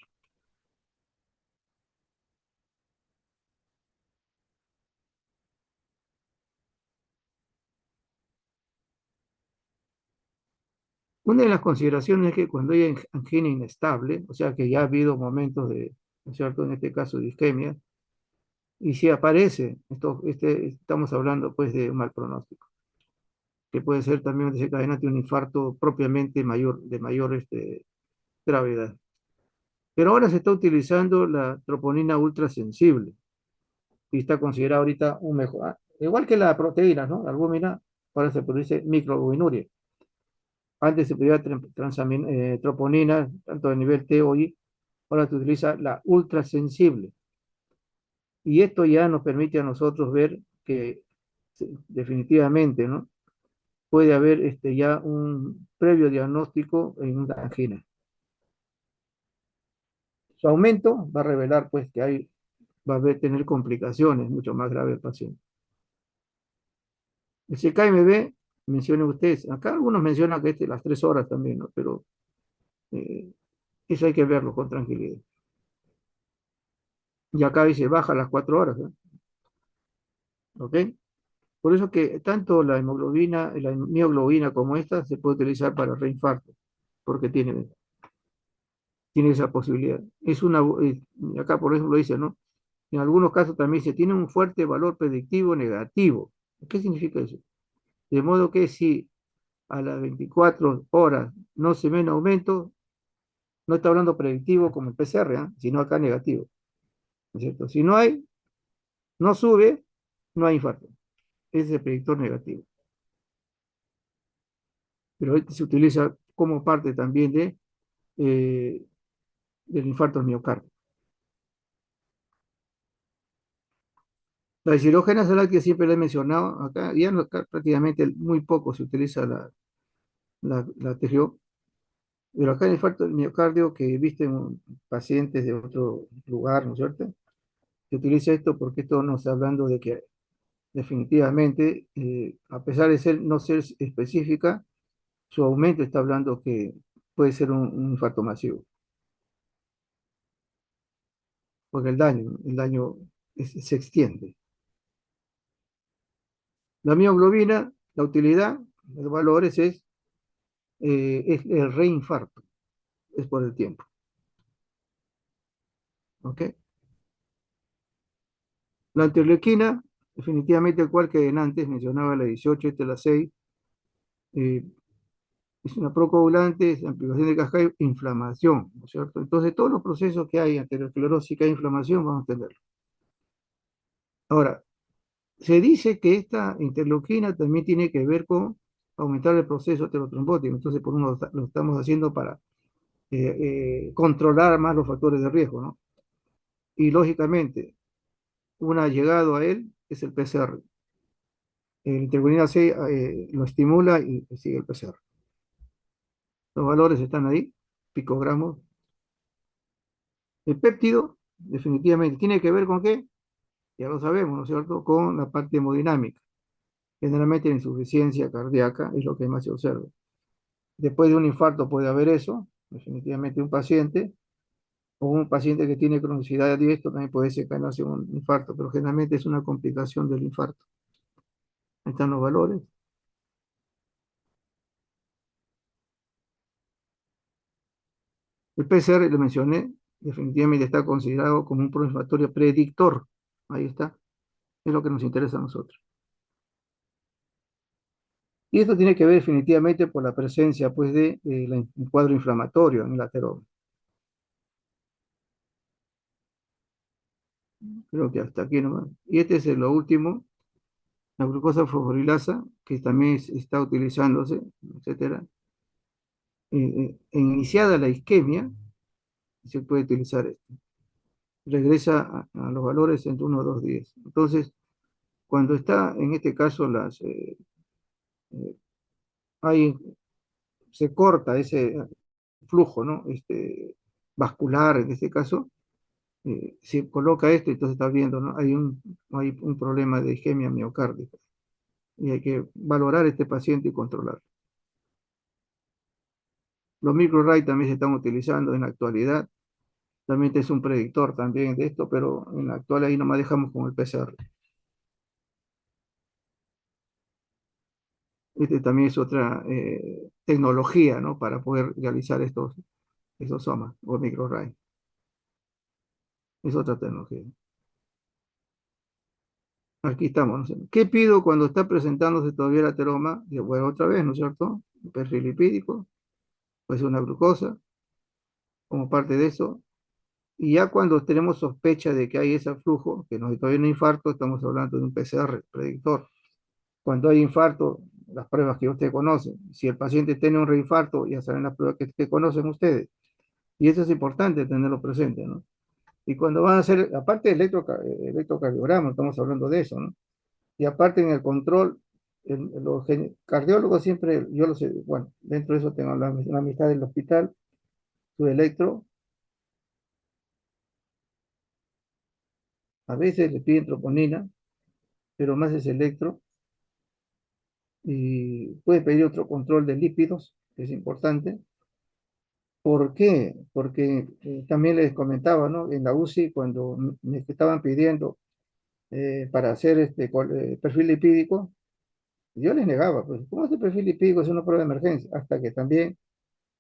Una de las consideraciones es que cuando hay angina inestable, o sea que ya ha habido momentos de, ¿no es cierto?, en este caso de isquemia, y si aparece, estamos hablando pues de un mal pronóstico, que puede ser también desencadenante de un infarto propiamente mayor, de mayor gravedad. Pero ahora se está utilizando la troponina ultrasensible y está considerada ahorita un mejor, igual que la proteína, ¿no? La albúmina, ahora se produce microalbuminuria. Antes se pedía troponina, tanto a nivel T o I, ahora se utiliza la ultrasensible. Y esto ya nos permite a nosotros ver que definitivamente, ¿no? Puede haber ya un previo diagnóstico en una angina. Su aumento va a revelar pues que va a tener complicaciones mucho más graves el paciente. El CKMB, mencionen ustedes, acá algunos mencionan que las 3 horas también, ¿no? Pero eh, eso hay que verlo con tranquilidad. Y acá dice baja a las 4 horas, ¿no? ¿Ok? Por eso que tanto la mioglobina como esta se puede utilizar para reinfarto, porque tiene esa posibilidad. Acá por ejemplo dice, ¿no? En algunos casos también se tiene un fuerte valor predictivo negativo. ¿Qué significa eso? De modo que si a las 24 horas no se ve un aumento, no está hablando predictivo como el PCR, ¿eh? Sino acá negativo, ¿no es cierto? Si no sube, no hay infarto. Ese es el predictor negativo. Pero este se utiliza como parte también eh, del infarto al miocardio. La deshidrogenasa láctea siempre la he mencionado, acá ya acá prácticamente muy poco se utiliza la TGO, pero acá en el infarto del miocardio que viste en pacientes de otro lugar, ¿no es cierto? Se utiliza esto porque esto nos está hablando de que definitivamente, a pesar de no ser específica, su aumento está hablando que puede ser un infarto masivo, porque el daño se extiende. La mioglobina, la utilidad de los valores es el reinfarto, es por el tiempo. ¿Ok? La interleuquina, definitivamente, igual que en antes, mencionaba la 18, esta es la 6, eh, es una procoagulante, es amplificación de cascada, inflamación, ¿no es cierto? Entonces, todos los procesos que hay, arteriosclerosis, que hay inflamación, vamos a tenerlo. Ahora, se dice que esta interleuquina también tiene que ver con aumentar el proceso aterotrombótico, entonces, por uno lo estamos haciendo para controlar más los factores de riesgo, ¿no? Y lógicamente, una llegado a él es el PCR. El interleuquina C lo estimula y sigue el PCR. Los valores están ahí, picogramos. El péptido, definitivamente, ¿tiene que ver con qué? Ya lo sabemos, ¿no es cierto? Con la parte hemodinámica. Generalmente la insuficiencia cardíaca es lo que más se observa. Después de un infarto puede haber eso, definitivamente un paciente, o un paciente que tiene cronicidad de esto también puede desencadenarse un infarto, pero generalmente es una complicación del infarto. Ahí están los valores. El PCR, lo mencioné, definitivamente está considerado como un proinflamatorio predictor. Ahí está, es lo que nos interesa a nosotros. Y esto tiene que ver definitivamente por la presencia pues, de un cuadro inflamatorio en el ateroma. Creo que hasta aquí nomás. Y este es lo último, la glucosa fosforilasa, que también está utilizándose, etcétera. Iniciada la isquemia, se puede utilizar esto. Regresa a los valores entre 1 y 2 días. Entonces, cuando está, en este caso, eh, hay, se corta ese flujo, ¿no? Vascular, en este caso, si coloca esto, entonces está viendo, ¿no? Hay un problema de isquemia miocárdica y hay que valorar a este paciente y controlar. Los microarray también se están utilizando en la actualidad. También es un predictor también de esto, pero en la actual ahí nomás dejamos con el PCR. Este también es otra tecnología, ¿no? Para poder realizar estos somas o microarray. Es otra tecnología. Aquí estamos, ¿no? ¿Qué pido cuando está presentándose todavía el ateroma? Yo vuelvo otra vez, ¿no es cierto? Un perfil lipídico, pues una glucosa, como parte de eso. Y ya cuando tenemos sospecha de que hay ese flujo, que no todavía no hay infarto, estamos hablando de un PCR predictor. Cuando hay infarto, las pruebas que usted conoce, si el paciente tiene un reinfarto, ya saben las pruebas que conocen ustedes. Y eso es importante tenerlo presente, ¿no? Y cuando van a hacer, aparte del electrocardiograma, estamos hablando de eso, ¿no? Y aparte en el control, los cardiólogos siempre, yo lo sé, bueno, dentro de eso tengo la amistad del hospital, su electro, a veces le piden troponina, pero más es electro, y puede pedir otro control de lípidos, que es importante. ¿Por qué? Porque también les comentaba, ¿no? En la UCI, cuando me estaban pidiendo para hacer perfil lipídico, yo les negaba, pues, ¿cómo este perfil lipídico es una prueba de emergencia? Hasta que también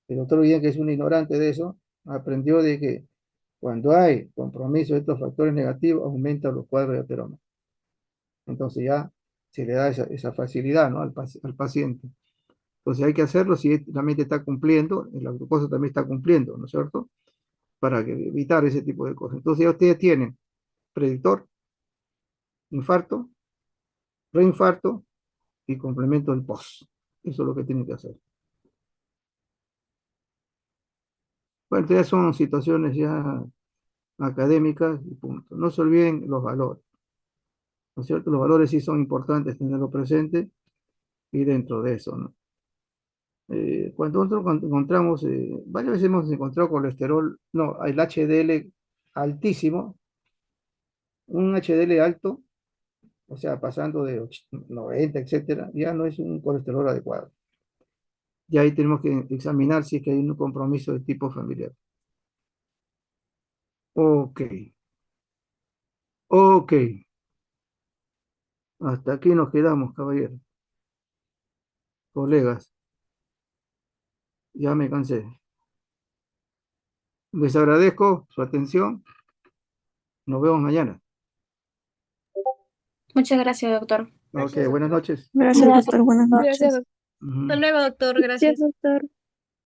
el doctor Guillén, que es un ignorante de eso, aprendió de que cuando hay compromiso de estos factores negativos, aumentan los cuadros de ateroma. Entonces ya se le da esa facilidad, ¿no? Al paciente. Entonces hay que hacerlo si la mente está cumpliendo, y la glucosa también está cumpliendo, ¿no es cierto? Para evitar ese tipo de cosas. Entonces ya ustedes tienen predictor, infarto, reinfarto y complemento del post. Eso es lo que tienen que hacer. Bueno, ya son situaciones ya académicas y punto. No se olviden los valores, ¿no es cierto? Los valores sí son importantes tenerlo presente y dentro de eso, ¿no? Cuando nosotros encontramos, varias veces hemos encontrado colesterol, no, el HDL altísimo, un HDL alto, o sea, pasando de 90, etcétera, ya no es un colesterol adecuado. Y ahí tenemos que examinar si es que hay un compromiso de tipo familiar. Ok, ok, Hasta aquí nos quedamos, caballeros, colegas. Ya me cansé. Les agradezco su atención. Nos vemos mañana. Muchas gracias, doctor. Ok, buenas noches. Gracias, Gracias, doctor. Buenas doctor. noches. Gracias, doctor. Ujú. Hasta luego, doctor. Gracias, Gracias. doctor.